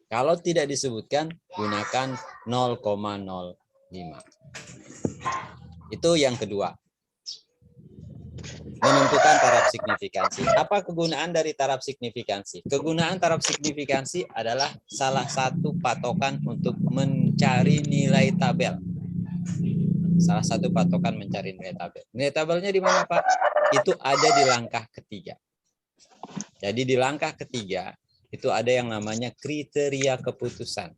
Kalau tidak disebutkan, gunakan 0,05. Itu yang kedua. Menentukan taraf signifikansi. Apa kegunaan dari taraf signifikansi? Kegunaan taraf signifikansi adalah salah satu patokan untuk mencari nilai tabel. Salah satu patokan mencari nilai tabel. Nilai tabelnya di mana, Pak? Itu ada di langkah ketiga. Jadi di langkah ketiga itu ada yang namanya kriteria keputusan.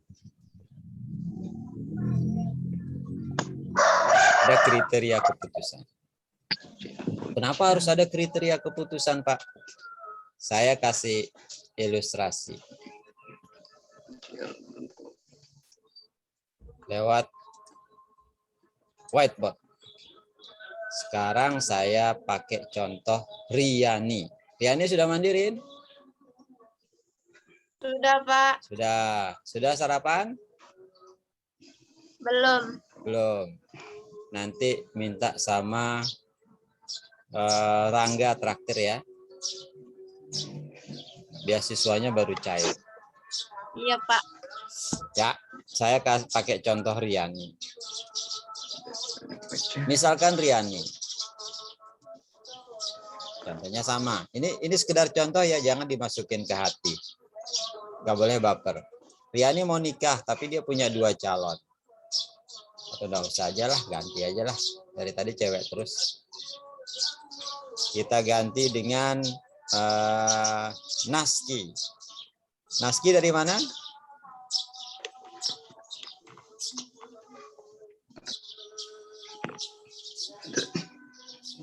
Ada kriteria keputusan. Kenapa harus ada kriteria keputusan, Pak? Saya kasih ilustrasi. Lewat whiteboard. Sekarang saya pakai contoh Riani. Riani sudah mandirin? Sudah, Pak. Sudah sarapan? Belum. Belum. Nanti minta sama Rangga traktir ya. Beasiswanya baru cair. Iya, Pak. Ya, saya pakai contoh Riani. Misalkan Riani. Contohnya sama. Ini sekedar contoh ya, jangan dimasukin ke hati. Nggak boleh baper. Riani mau nikah, tapi dia punya 2 calon. Atau udah usah aja lah, ganti aja lah. Dari tadi cewek terus. Kita ganti dengan Naski. Naski dari mana?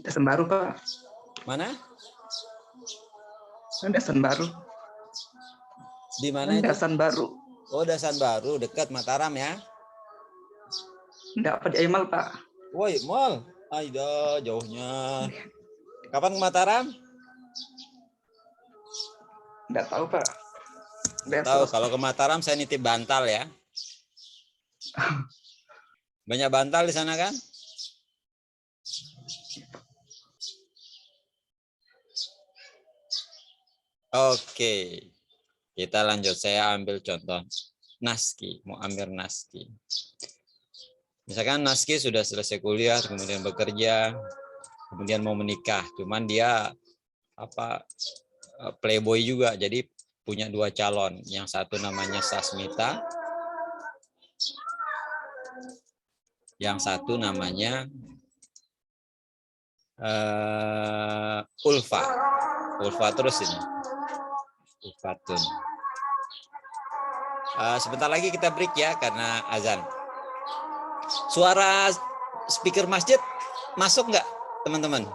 Dasan Baru, Pak. Mana? Dasan Baru. Di mana itu? Dasan Baru. Oh, Dasan Baru, dekat Mataram ya? Enggak, Pak, di Aimal, Pak. Woi, mall. Aida, jauhnya. Kapan ke Mataram? Enggak tahu, Pak. Tahu, kalau ke Mataram saya nitip bantal ya. Banyak bantal di sana kan? Oke. Kita lanjut. Saya ambil contoh Naski, mau ambil Naski. Misalkan Naski sudah selesai kuliah, kemudian bekerja, kemudian mau menikah. Cuman dia playboy juga, jadi punya 2 calon. Yang satu namanya Sasmita, yang satu namanya Ulfa. Ulfa terus ini. Ulfatun. Sebentar lagi kita break ya karena azan. Suara speaker masjid masuk nggak, teman-teman?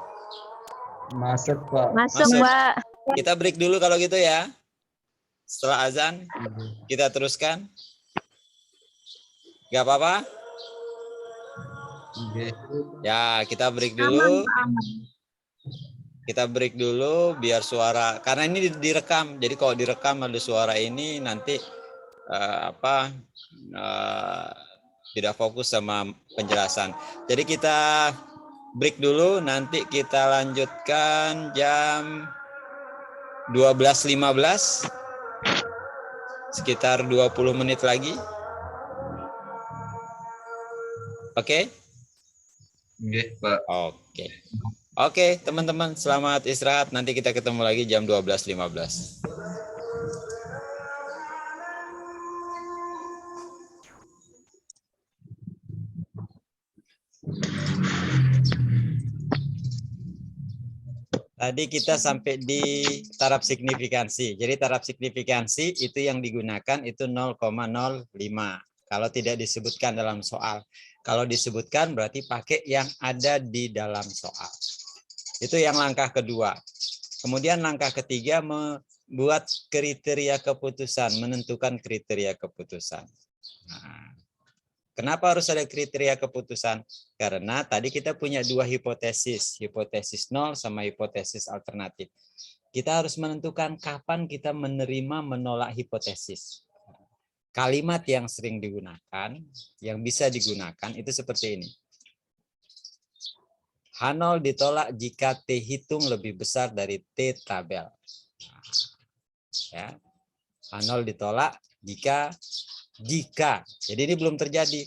Masuk, Pak. Masuk, Pak. Kita break dulu kalau gitu ya. Setelah azan, kita teruskan. Nggak apa-apa? Ya, kita break dulu. Kita break dulu biar suara, karena ini direkam. Jadi kalau direkam ada suara ini nanti tidak fokus sama penjelasan. Jadi kita break dulu, nanti kita lanjutkan jam 12.15. Sekitar 20 menit lagi. Oke? Oke, Pak. Oke. Oke, teman-teman, selamat istirahat. Nanti kita ketemu lagi jam 12.15. Tadi kita sampai di taraf signifikansi. Jadi taraf signifikansi itu yang digunakan itu 0,05. Kalau tidak disebutkan dalam soal. Kalau disebutkan berarti pakai yang ada di dalam soal. Itu yang langkah kedua. Kemudian langkah ketiga membuat kriteria keputusan, menentukan kriteria keputusan. Nah, kenapa harus ada kriteria keputusan? Karena tadi kita punya dua hipotesis, hipotesis nol sama hipotesis alternatif. Kita harus menentukan kapan kita menerima menolak hipotesis. Kalimat yang sering digunakan, yang bisa digunakan itu seperti ini. H0 ditolak jika T hitung lebih besar dari T tabel. Ya. H0 ditolak jika. Jadi ini belum terjadi.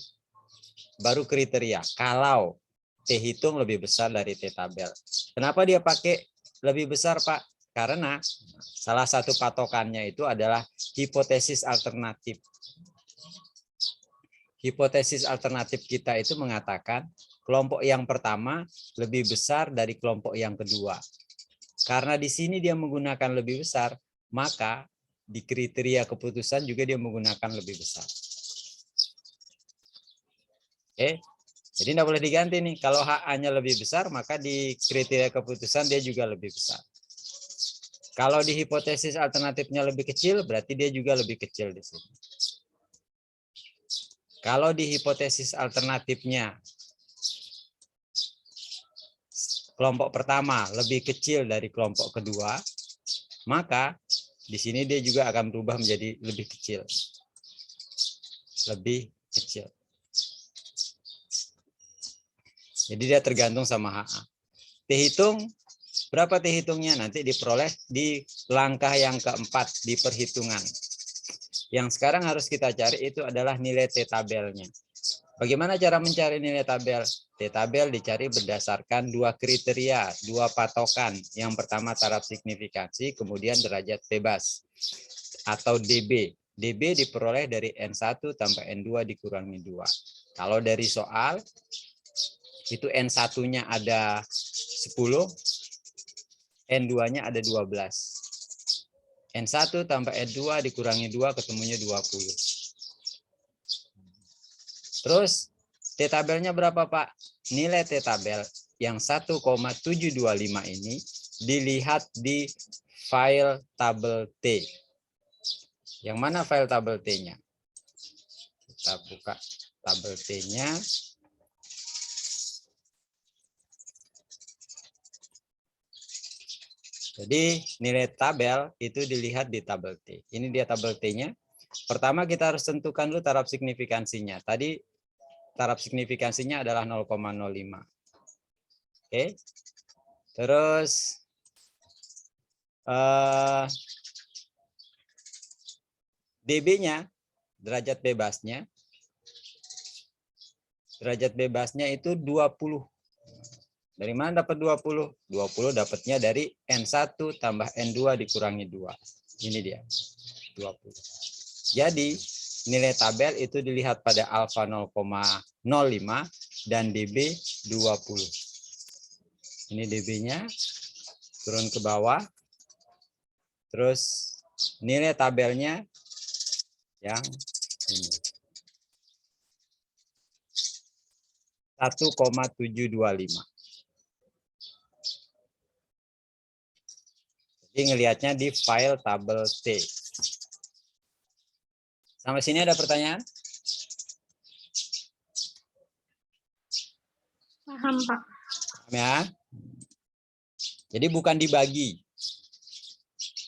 Baru kriteria. Kalau T hitung lebih besar dari T tabel. Kenapa dia pakai lebih besar, Pak? Karena salah satu patokannya itu adalah hipotesis alternatif. Hipotesis alternatif kita itu mengatakan kelompok yang pertama lebih besar dari kelompok yang kedua. Karena di sini dia menggunakan lebih besar, maka di kriteria keputusan juga dia menggunakan lebih besar. Oke, jadi tidak boleh diganti nih. Kalau HA-nya lebih besar, maka di kriteria keputusan dia juga lebih besar. Kalau di hipotesis alternatifnya lebih kecil, berarti dia juga lebih kecil di sini. Kalau di hipotesis alternatifnya kelompok pertama lebih kecil dari kelompok kedua, maka di sini dia juga akan berubah menjadi lebih kecil. Lebih kecil. Jadi dia tergantung sama HA. T hitung, berapa T hitungnya? Nanti diperoleh di langkah yang keempat di perhitungan. Yang sekarang harus kita cari itu adalah nilai T tabelnya. Bagaimana cara mencari nilai tabel? T tabel dicari berdasarkan dua kriteria, dua patokan. Yang pertama taraf signifikansi, kemudian derajat bebas atau DB. DB diperoleh dari N1 tambah N2 dikurangi 2. Kalau dari soal, itu N1-nya ada 10, N2-nya ada 12. N1 tambah N2 dikurangi 2 ketemunya 20. Terus T tabelnya berapa, Pak? Nilai T tabel yang 1,725 ini dilihat di file tabel T. Yang mana file tabel T-nya? Kita buka tabel T-nya. Jadi nilai tabel itu dilihat di tabel T. Ini dia tabel T-nya. Pertama kita harus tentukan dulu taraf signifikansinya. Tadi taraf signifikansinya adalah 0,05. Oke. Terus DB-nya, derajat bebasnya. Derajat bebasnya itu 20. Dari mana dapat 20? 20 dapatnya dari N1 tambah N2 dikurangi 2. Ini dia, 20. Jadi, nilai tabel itu dilihat pada alfa 0,05 dan DB 20. Ini DB-nya, turun ke bawah. Terus, nilai tabelnya yang ini. 1,725. Jadi ngelihatnya di file tabel T. Sampai sini ada pertanyaan? Paham, Pak. Paham ya? Jadi bukan dibagi.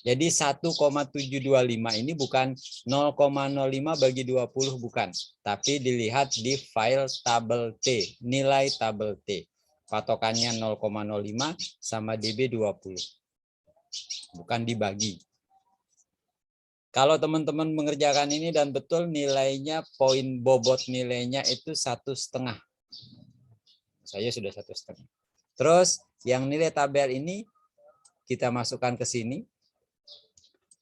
Jadi 1,725 ini bukan 0,05 bagi 20 bukan. Tapi dilihat di file tabel T, nilai tabel T. Patokannya 0,05 sama DB 20. Bukan dibagi. Kalau teman-teman mengerjakan ini dan betul nilainya, poin bobot nilainya itu 1,5. Saya sudah 1,5. Terus yang nilai tabel ini kita masukkan ke sini.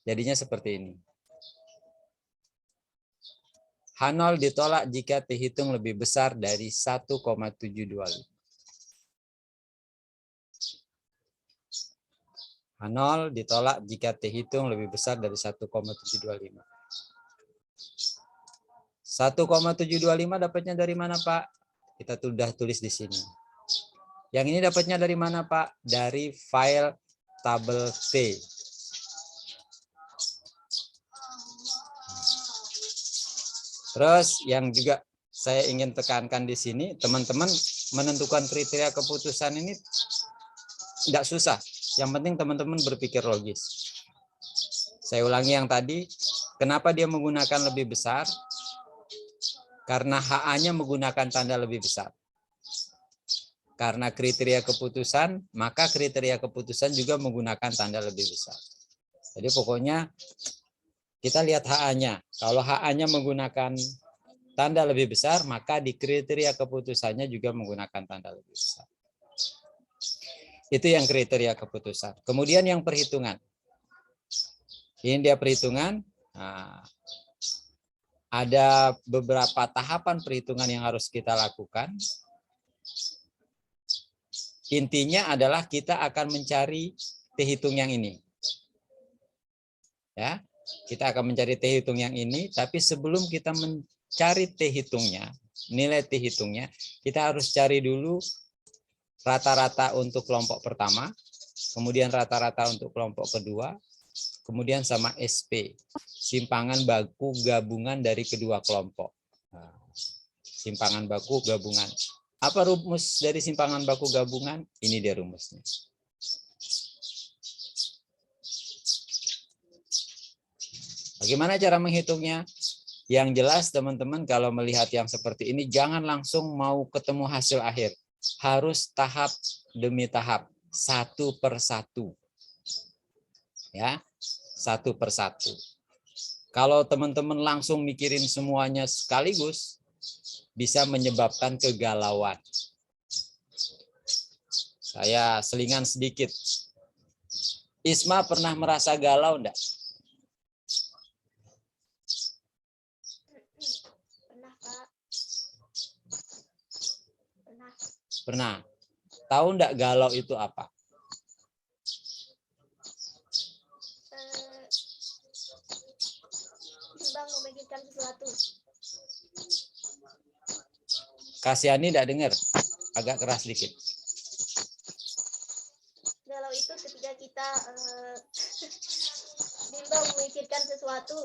Jadinya seperti ini. H0 ditolak jika T hitung lebih besar dari 1,725. H0 ditolak jika T hitung lebih besar dari 1,725. 1,725 dapatnya dari mana, Pak? Kita sudah tulis di sini. Yang ini dapatnya dari mana, Pak? Dari file tabel T. Terus yang juga saya ingin tekankan di sini, teman-teman menentukan kriteria keputusan ini tidak susah. Yang penting teman-teman berpikir logis. Saya ulangi yang tadi, kenapa dia menggunakan lebih besar? Karena HA-nya menggunakan tanda lebih besar. Karena kriteria keputusan, maka kriteria keputusan juga menggunakan tanda lebih besar. Jadi pokoknya kita lihat HA-nya. Kalau HA-nya menggunakan tanda lebih besar, maka di kriteria keputusannya juga menggunakan tanda lebih besar. Itu yang kriteria keputusan. Kemudian yang perhitungan. Ini dia perhitungan. Nah, ada beberapa tahapan perhitungan yang harus kita lakukan. Intinya adalah kita akan mencari T hitung yang ini. Ya, kita akan mencari T hitung yang ini, tapi sebelum kita mencari T hitungnya, nilai T hitungnya, kita harus cari dulu rata-rata untuk kelompok pertama, kemudian rata-rata untuk kelompok kedua, kemudian sama SP, simpangan baku gabungan dari kedua kelompok. Nah, simpangan baku gabungan. Apa rumus dari simpangan baku gabungan? Ini dia rumusnya. Bagaimana cara menghitungnya? Yang jelas teman-teman kalau melihat yang seperti ini jangan langsung mau ketemu hasil akhir. Harus tahap demi tahap, satu per satu. Ya, satu per satu. Kalau teman-teman langsung mikirin semuanya sekaligus, bisa menyebabkan kegalauan. Saya selingan sedikit. Isma pernah merasa galau enggak? Pernah, Pak. Pernah. Pernah. Tahu enggak galau itu apa? Timbang memikirkan sesuatu. Kasiani enggak dengar? Agak keras sedikit. Galau itu ketika kita timbang memikirkan sesuatu.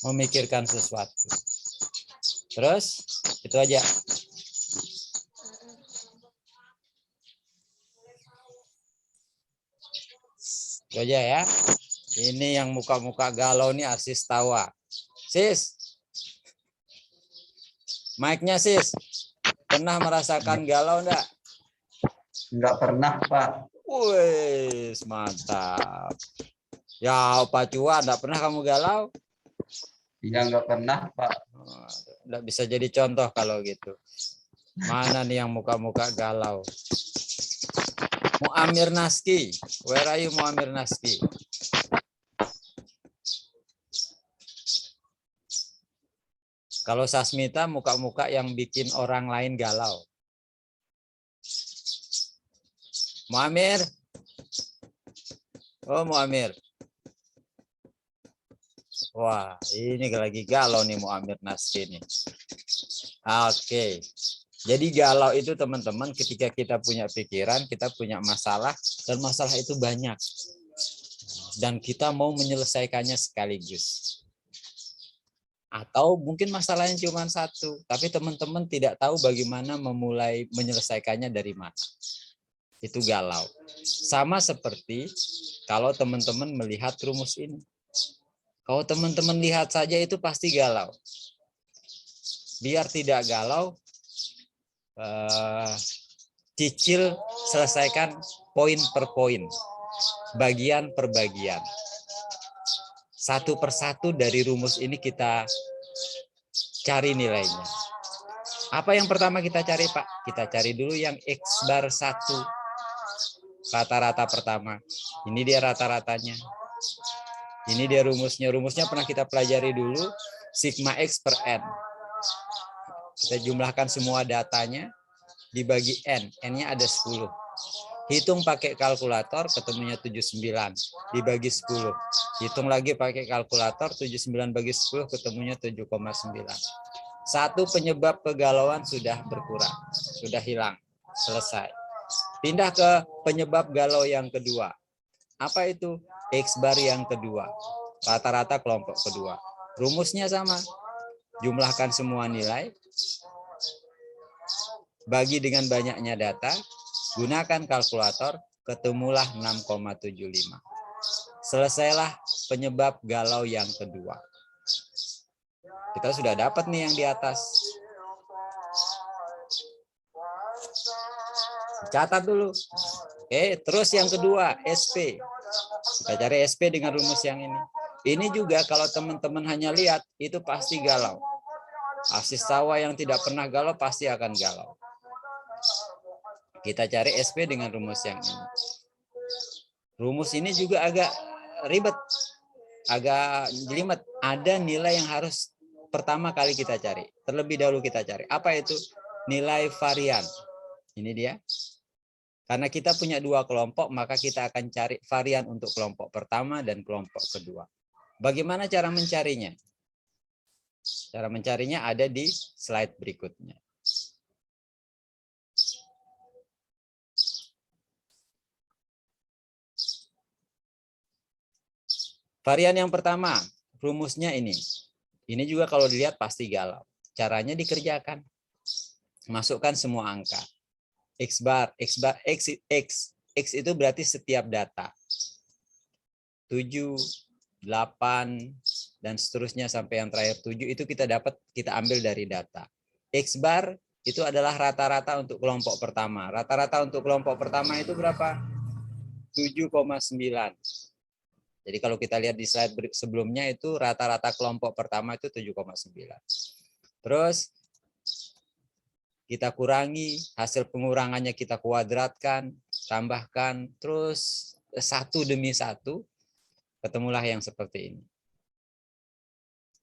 Memikirkan sesuatu. Terus itu aja. Itu aja ya. Ini yang muka-muka galau nih arsis tawa. Sis. Mic-nya sis. Pernah merasakan galau enggak? Enggak pernah, Pak. Wih, mantap. Ya, Pak Cua, enggak pernah kamu galau? Iya, enggak pernah, Pak. Enggak bisa jadi contoh kalau gitu. Mana nih yang muka-muka galau? Muamir Naski. Where are you, Muamir Naski? Kalau Sasmita, muka-muka yang bikin orang lain galau. Muamir. Oh, Muamir. Wah, ini lagi galau nih Muamir Naski nih. Oke. Jadi galau itu teman-teman ketika kita punya pikiran, kita punya masalah, dan masalah itu banyak. Dan kita mau menyelesaikannya sekaligus. Atau mungkin masalahnya cuma satu, tapi teman-teman tidak tahu bagaimana memulai menyelesaikannya dari mana. Itu galau. Sama seperti kalau teman-teman melihat rumus ini. Kalau teman-teman lihat saja itu pasti galau. Biar tidak galau, cicil selesaikan poin per poin, bagian per bagian. Satu persatu dari rumus ini kita cari nilainya. Apa yang pertama kita cari, Pak? Kita cari dulu yang X bar 1. Rata-rata pertama. Ini dia rata-ratanya. Ini dia rumusnya. Rumusnya pernah kita pelajari dulu. Sigma X per N. Kita jumlahkan semua datanya. Dibagi N. N-nya ada 10. Hitung pakai kalkulator, ketemunya 79. Dibagi 10. Hitung lagi pakai kalkulator, 79 bagi 10, ketemunya 7,9. Satu penyebab kegalauan sudah berkurang. Sudah hilang. Selesai. Pindah ke penyebab galau yang kedua. Apa itu? X bar yang kedua. Rata-rata kelompok kedua. Rumusnya sama. Jumlahkan semua nilai. Bagi dengan banyaknya data. Gunakan kalkulator. Ketemulah 6,75. Selesailah penyebab galau yang kedua. Kita sudah dapat nih yang di atas. Catat dulu. Oke, terus yang kedua, SP. Kita cari SP dengan rumus yang ini. Ini juga kalau teman-teman hanya lihat, itu pasti galau. Asis sawah yang tidak pernah galau pasti akan galau. Kita cari SP dengan rumus yang ini. Rumus ini juga agak ribet, agak jelimet. Ada nilai yang harus pertama kali kita cari. Terlebih dahulu kita cari. Apa itu? Nilai varian. Ini dia. Karena kita punya dua kelompok, maka kita akan cari varian untuk kelompok pertama dan kelompok kedua. Bagaimana cara mencarinya? Cara mencarinya ada di slide berikutnya. Varian yang pertama, rumusnya ini. Ini juga kalau dilihat pasti galau. Caranya dikerjakan. Masukkan semua angka. X bar, X itu berarti setiap data. 7, 8, dan seterusnya sampai yang terakhir 7 itu kita ambil dari data. X bar itu adalah rata-rata untuk kelompok pertama. Rata-rata untuk kelompok pertama itu berapa? 7,9. Jadi kalau kita lihat di slide sebelumnya itu rata-rata kelompok pertama itu 7,9. Terus kita kurangi, hasil pengurangannya kita kuadratkan, tambahkan, terus satu demi satu, ketemulah yang seperti ini.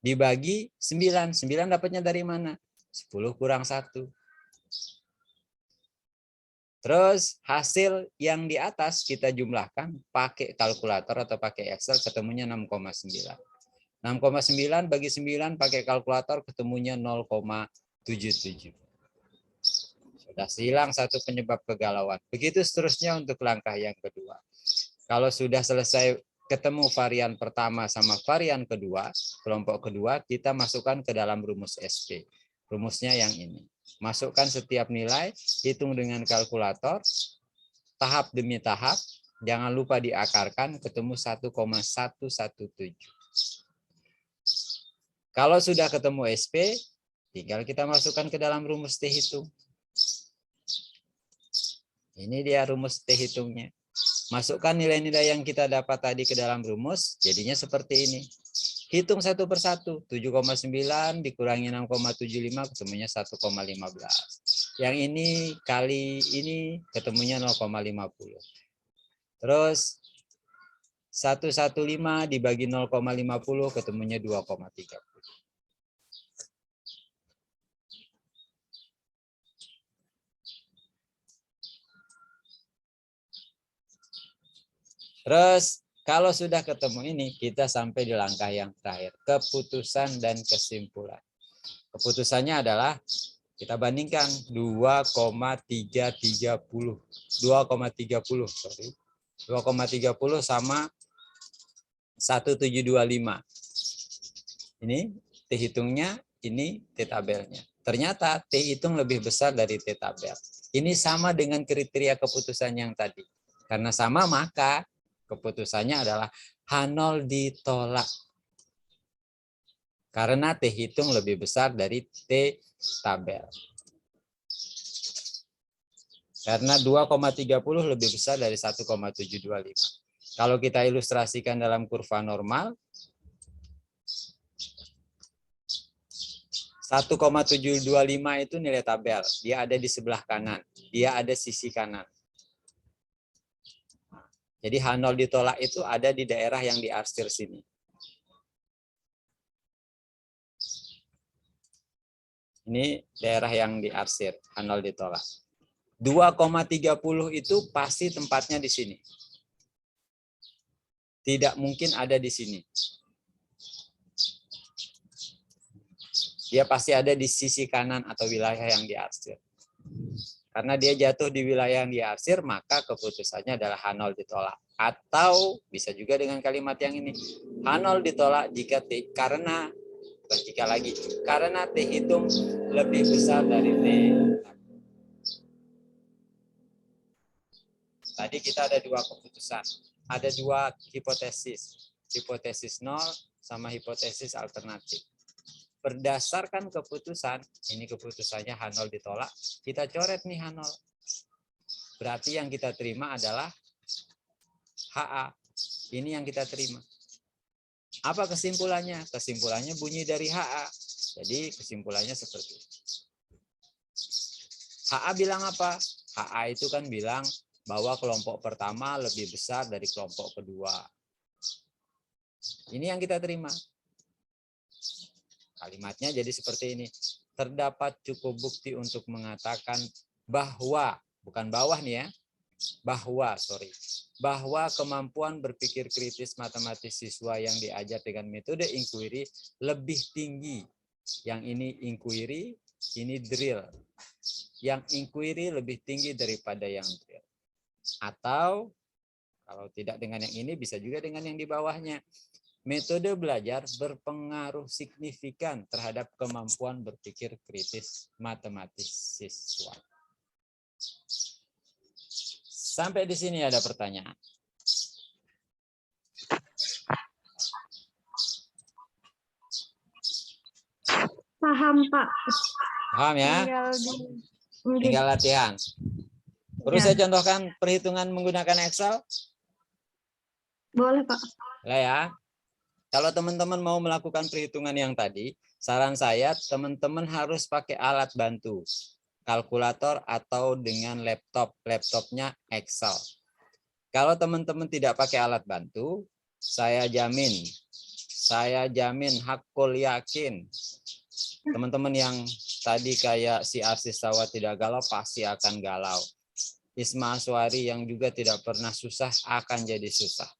Dibagi 9, 9 dapatnya dari mana? 10 kurang 1. Terus hasil yang di atas kita jumlahkan pakai kalkulator atau pakai Excel, ketemunya 6,9. 6,9 bagi 9 pakai kalkulator, ketemunya 0,77. Sudah hilang satu penyebab kegalauan. Begitu seterusnya untuk langkah yang kedua. Kalau sudah selesai ketemu varian pertama sama varian kedua, kelompok kedua, kita masukkan ke dalam rumus SP. Rumusnya yang ini. Masukkan setiap nilai, hitung dengan kalkulator, tahap demi tahap, jangan lupa diakarkan, ketemu 1,117. Kalau sudah ketemu SP, tinggal kita masukkan ke dalam rumus T hitung. Ini dia rumus T hitungnya. Masukkan nilai-nilai yang kita dapat tadi ke dalam rumus, jadinya seperti ini. Hitung satu persatu, 7,9 dikurangi 6,75 ketemunya 1,15. Yang ini kali ini ketemunya 0,50. Terus 115 dibagi 0,50 ketemunya 2,30. Terus kalau sudah ketemu ini, kita sampai di langkah yang terakhir, keputusan dan kesimpulan. Keputusannya adalah kita bandingkan 2,30 sama 1725. Ini T hitungnya, ini T tabelnya. Ternyata T hitung lebih besar dari T tabel. Ini sama dengan kriteria keputusan yang tadi. Karena sama, maka keputusannya adalah H0 ditolak. Karena T hitung lebih besar dari T tabel. Karena 2,30 lebih besar dari 1,725. Kalau kita ilustrasikan dalam kurva normal, 1,725 itu nilai tabel. Dia ada di sebelah kanan. Dia ada sisi kanan. Jadi H0 ditolak itu ada di daerah yang diarsir sini. Ini daerah yang diarsir, H0 ditolak. 2,30 itu pasti tempatnya di sini. Tidak mungkin ada di sini. Dia pasti ada di sisi kanan atau wilayah yang diarsir. Karena dia jatuh di wilayah yang diarsir, maka keputusannya adalah H0 ditolak. Atau bisa juga dengan kalimat yang ini. H0 ditolak jika T, karena, bukan jika lagi, karena T hitung lebih besar dari T. Tadi kita ada dua keputusan. Ada dua hipotesis. Hipotesis 0 sama hipotesis alternatif. Berdasarkan keputusan, ini keputusannya H0 ditolak, kita coret nih H0. Berarti yang kita terima adalah HA. Ini yang kita terima. Apa kesimpulannya? Kesimpulannya bunyi dari HA. Jadi kesimpulannya seperti itu. HA bilang apa? HA itu kan bilang bahwa kelompok pertama lebih besar dari kelompok kedua. Ini yang kita terima. Kalimatnya jadi seperti ini. Terdapat cukup bukti untuk mengatakan bahwa, bukan bawah nih ya, bahwa kemampuan berpikir kritis matematis siswa yang diajar dengan metode inquiry lebih tinggi. Yang ini inquiry, ini drill. Yang inquiry lebih tinggi daripada yang drill. Atau kalau tidak dengan yang ini, bisa juga dengan yang di bawahnya. Metode belajar berpengaruh signifikan terhadap kemampuan berpikir kritis matematis siswa. Sampai di sini ada pertanyaan. Paham, Pak. Paham ya? Tinggal latihan. Perlu saya contohkan perhitungan menggunakan Excel? Boleh, Pak. Boleh ya. Kalau teman-teman mau melakukan perhitungan yang tadi, saran saya teman-teman harus pakai alat bantu. Kalkulator atau dengan laptop. Laptopnya Excel. Kalau teman-teman tidak pakai alat bantu, saya jamin, hakul yakin, teman-teman yang tadi kayak si Arsis Sawa tidak galau, pasti akan galau. Isma Aswari yang juga tidak pernah susah, akan jadi susah.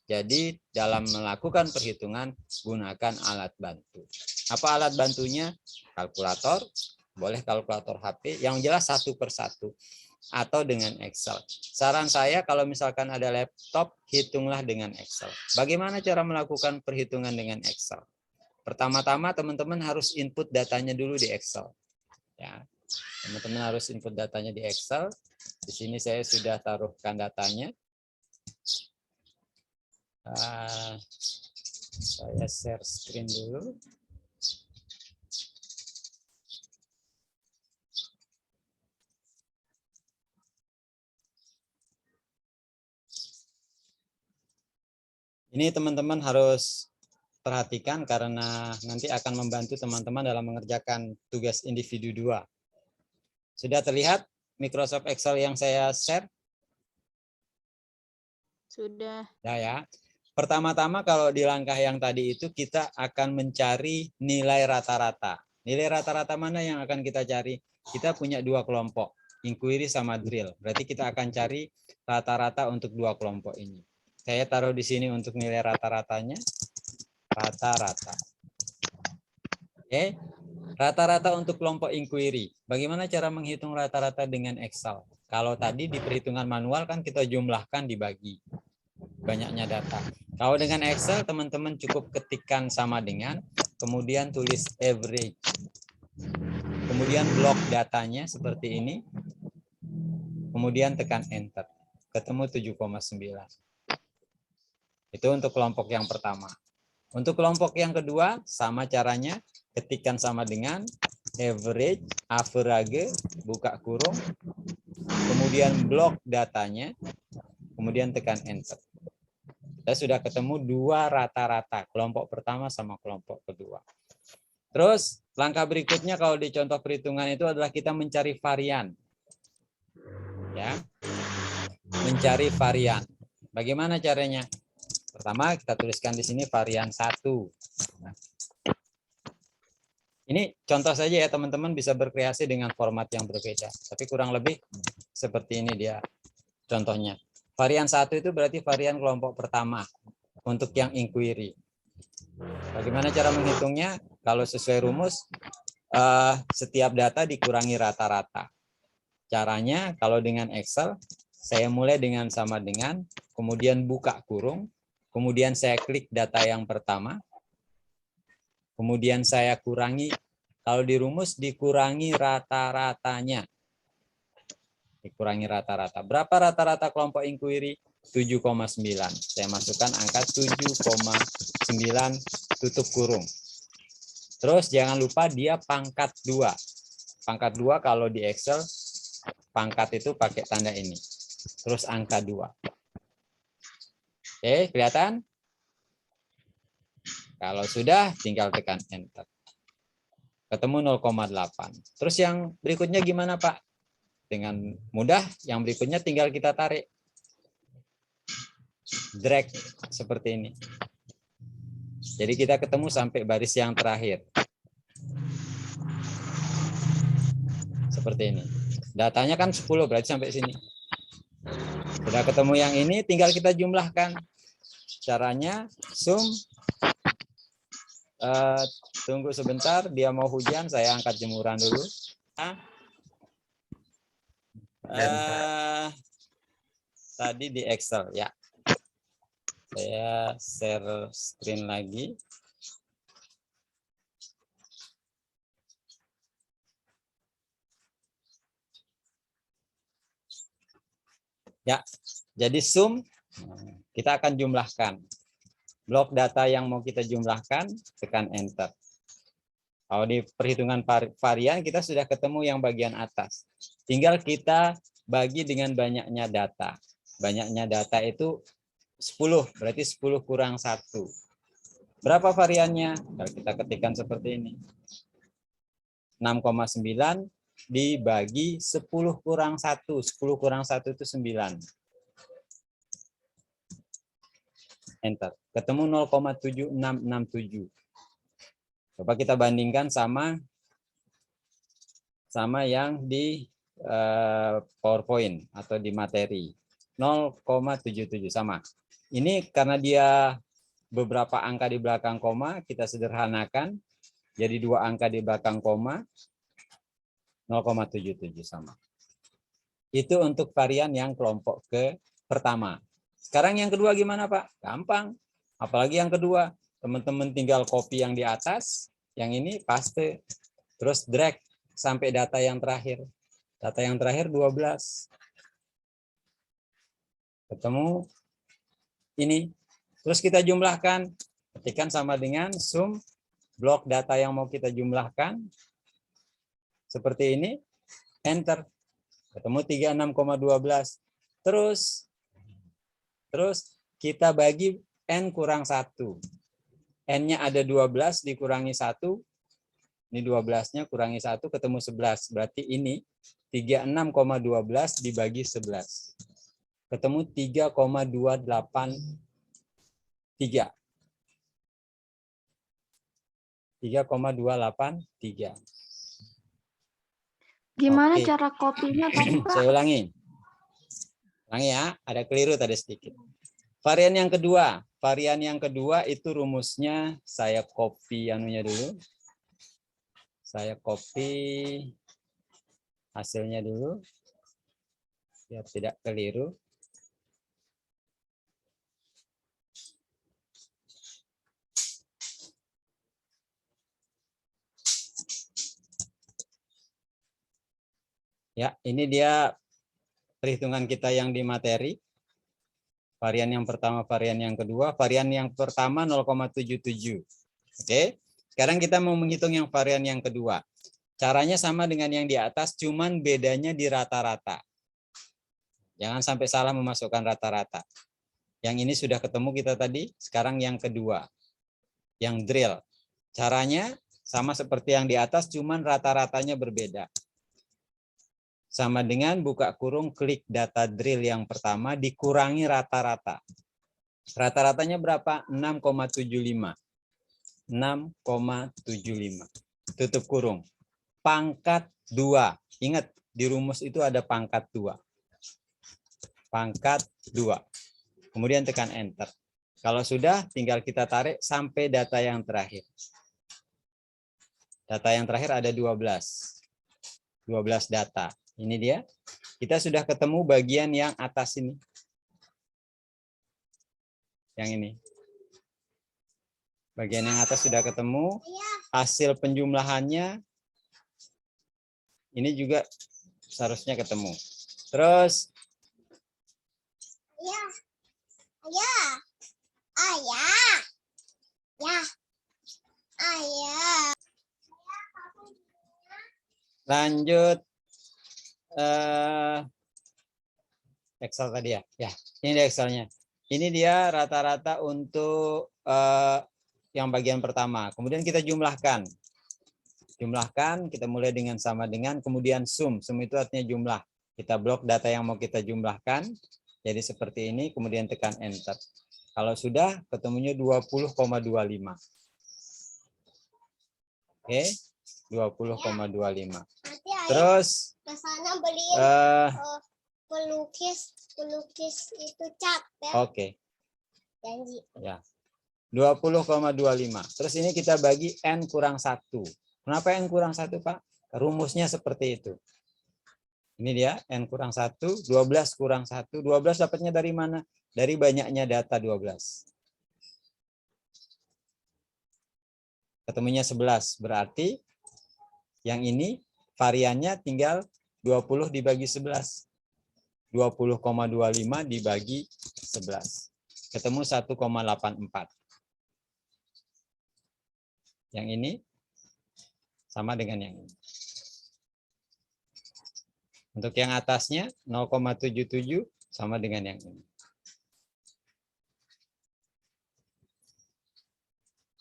Jadi dalam melakukan perhitungan, gunakan alat bantu. Apa alat bantunya? Kalkulator, boleh kalkulator HP, yang jelas satu persatu. Atau dengan Excel. Saran saya kalau misalkan ada laptop, hitunglah dengan Excel. Bagaimana cara melakukan perhitungan dengan Excel? Pertama-tama teman-teman harus input datanya dulu di Excel. Ya, teman-teman harus input datanya di Excel. Di sini saya sudah taruhkan datanya. Saya share screen dulu. Ini teman-teman harus perhatikan karena nanti akan membantu teman-teman dalam mengerjakan tugas individu 2. Sudah terlihat Microsoft Excel yang saya share? Sudah. Ya. Pertama-tama kalau di langkah yang tadi itu kita akan mencari nilai rata-rata. Nilai rata-rata mana yang akan kita cari? Kita punya dua kelompok, inquiry sama drill. Berarti kita akan cari rata-rata untuk dua kelompok ini. Saya taruh di sini untuk nilai rata-ratanya. Rata-rata. Oke. Rata-rata untuk kelompok inquiry. Bagaimana cara menghitung rata-rata dengan Excel? Kalau tadi di perhitungan manual kan kita jumlahkan dibagi. Banyaknya data. Kalau dengan Excel teman-teman cukup ketikkan sama dengan, kemudian tulis average. Kemudian blok datanya seperti ini. Kemudian tekan enter. Ketemu 7,9. Itu untuk kelompok yang pertama. Untuk kelompok yang kedua, sama caranya. Ketikkan sama dengan average, buka kurung. Kemudian blok datanya. Kemudian tekan enter. Kita sudah ketemu dua rata-rata. Kelompok pertama sama kelompok kedua. Terus, langkah berikutnya kalau di contoh perhitungan itu adalah kita mencari varian. Ya. Mencari varian. Bagaimana caranya? Pertama, kita tuliskan di sini varian 1. Ini contoh saja ya, teman-teman bisa berkreasi dengan format yang berbeda. Tapi kurang lebih seperti ini dia contohnya. Varian 1 itu berarti varian kelompok pertama untuk yang inquiry. Bagaimana cara menghitungnya? Kalau sesuai rumus, setiap data dikurangi rata-rata. Caranya kalau dengan Excel, saya mulai dengan sama dengan, kemudian buka kurung, kemudian saya klik data yang pertama, kemudian saya kurangi, kalau di rumus dikurangi rata-ratanya. Dikurangi rata-rata. Berapa rata-rata kelompok inquiry? 7,9. Saya masukkan angka 7,9 tutup kurung. Terus jangan lupa dia pangkat 2. Pangkat 2 kalau di Excel, pangkat itu pakai tanda ini. Terus angka 2. Oke, kelihatan? Kalau sudah, tinggal tekan Enter. Ketemu 0,8. Terus yang berikutnya gimana, Pak? Dengan mudah, yang berikutnya tinggal kita tarik. Drag seperti ini. Jadi kita ketemu sampai baris yang terakhir. Seperti ini. Datanya kan 10, berarti sampai sini. Sudah ketemu yang ini, tinggal kita jumlahkan. Caranya, zoom. Tunggu sebentar, dia mau hujan, saya angkat jemuran dulu. Tadi di Excel, ya. Saya share screen lagi. Ya, jadi zoom, kita akan jumlahkan. Blok data yang mau kita jumlahkan, tekan Enter. Kalau di perhitungan varian, kita sudah ketemu yang bagian atas. Tinggal kita bagi dengan banyaknya data. Banyaknya data itu 10, berarti 10 kurang 1. Berapa variannya? Kalau kita ketikkan seperti ini. 6,9 dibagi 10 kurang 1. 10 kurang 1 itu 9. Enter. Ketemu 0,7667. Coba kita bandingkan sama yang di PowerPoint atau di materi. 0,77 sama. Ini karena dia beberapa angka di belakang koma, kita sederhanakan. Jadi 2 angka di belakang koma, 0,77 sama. Itu untuk varian yang kelompok ke pertama. Sekarang yang kedua gimana, Pak? Gampang. Apalagi yang kedua, teman-teman tinggal copy yang di atas, yang ini paste, terus drag sampai data yang terakhir. Data yang terakhir 12. Ketemu ini. Terus kita jumlahkan. Ketikkan sama dengan sum blok data yang mau kita jumlahkan. Seperti ini. Enter. Ketemu 36,12. Terus kita bagi N kurang 1. N-nya ada 12 dikurangi 1. Ini 12-nya kurangi 1 ketemu 11. Berarti ini 36,12 dibagi 11. Ketemu 3,283. 3,283. Gimana Oke. cara kopinya tadi, Pak? Saya ulangi. Ulangi ya, ada keliru tadi sedikit. Varian yang kedua itu rumusnya saya copy anunya dulu. Saya copy hasilnya dulu. Biar tidak keliru. Ya, ini dia perhitungan kita yang di materi. Varian yang pertama, varian yang kedua. Varian yang pertama 0,77. Oke. Sekarang kita mau menghitung yang varian yang kedua. Caranya sama dengan yang di atas, cuman bedanya di rata-rata. Jangan sampai salah memasukkan rata-rata. Yang ini sudah ketemu kita tadi, sekarang yang kedua. Yang drill. Caranya sama seperti yang di atas, cuman rata-ratanya berbeda. Sama dengan buka kurung, klik data drill yang pertama, dikurangi rata-rata. Rata-ratanya berapa? 6,75. 6,75. Tutup kurung. Pangkat 2. Ingat, di rumus itu ada pangkat 2. Pangkat 2. Kemudian tekan Enter. Kalau sudah, tinggal kita tarik sampai data yang terakhir. Data yang terakhir ada 12. 12 data. Ini dia. Kita sudah ketemu bagian yang atas ini. Yang ini. Bagian yang atas sudah ketemu. Hasil penjumlahannya ini juga seharusnya ketemu. Terus lanjut Excel tadi ya. Ya, ini dia Excelnya. Ini dia rata-rata untuk yang bagian pertama. Kemudian kita jumlahkan. Jumlahkan, kita mulai dengan sama dengan, kemudian sum. Sum itu artinya jumlah. Kita blok data yang mau kita jumlahkan. Jadi seperti ini, kemudian tekan enter. Kalau sudah, ketemunya 20,25. Oke, 20,25. Terus ke sana beli pelukis itu cat ya. Oke. Janji. Ya. 20,25. Terus ini kita bagi N kurang 1. Kenapa N kurang 1, Pak? Rumusnya seperti itu. Ini dia, N kurang 1, 12 kurang 1. 12 dapatnya dari mana? Dari banyaknya data 12. Ketemunya 11. Berarti yang ini variannya tinggal 20 dibagi 11. 20,25 dibagi 11. Ketemu 1,84. Yang ini sama dengan yang ini. Untuk yang atasnya 0,77 sama dengan yang ini.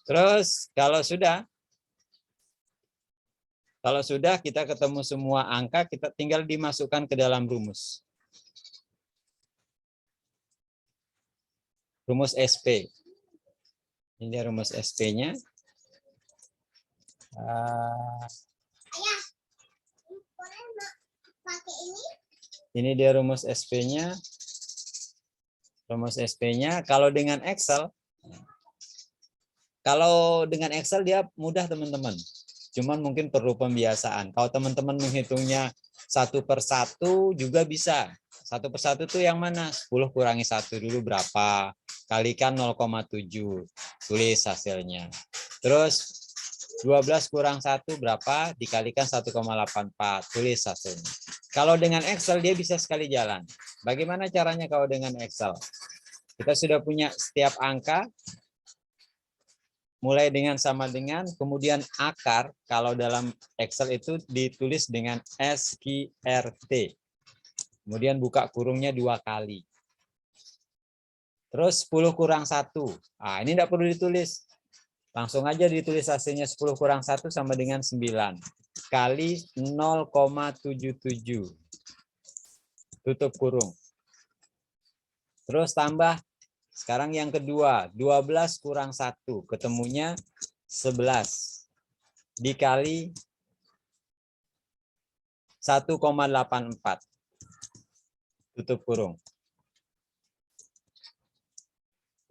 Terus kalau sudah kita ketemu semua angka, kita tinggal dimasukkan ke dalam rumus. Rumus SP. Ini rumus SP-nya. Ini dia rumus SP-nya. Rumus SP-nya kalau dengan Excel dia mudah teman-teman. Cuman mungkin perlu pembiasaan. Kalau teman-teman menghitungnya satu per satu juga bisa. Satu per satu itu yang mana? 10 kurangi 1 dulu berapa? Kalikan 0,7. Tulis hasilnya. Terus 12 kurang 1 berapa? Dikalikan 1,84. Tulis hasilnya. Kalau dengan Excel dia bisa sekali jalan. Bagaimana caranya kalau dengan Excel? Kita sudah punya setiap angka. Mulai dengan sama dengan, kemudian akar, kalau dalam Excel itu ditulis dengan SQRT. Kemudian buka kurungnya 2 kali. Terus 10 kurang 1. Nah, ini tidak perlu ditulis. Langsung aja ditulis hasilnya 10 kurang 1 sama dengan 9. Kali 0,77. Tutup kurung. Terus tambah. Sekarang yang kedua, 12 kurang 1, ketemunya 11. Dikali 1,84. Tutup kurung.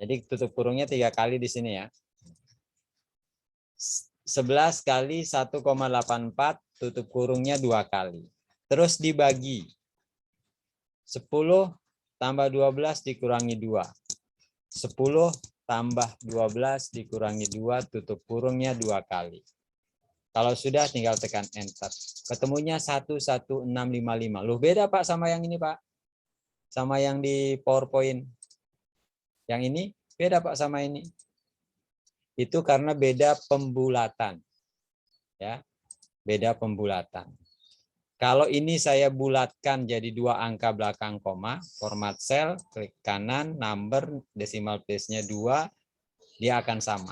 Jadi tutup kurungnya 3 kali di sini ya. 11 kali 1,84, tutup kurungnya 2 kali. Terus dibagi. 10 tambah 12 dikurangi 2. 10 tambah 12 dikurangi 2, tutup kurungnya 2 kali. Kalau sudah tinggal tekan enter. Ketemunya 11655. Loh, beda Pak sama yang ini Pak. Sama yang di PowerPoint. Yang ini beda Pak sama ini. Itu karena beda pembulatan. Ya. Beda pembulatan. Kalau ini saya bulatkan jadi 2 angka belakang koma, format cell, klik kanan, number, decimal place-nya 2, dia akan sama.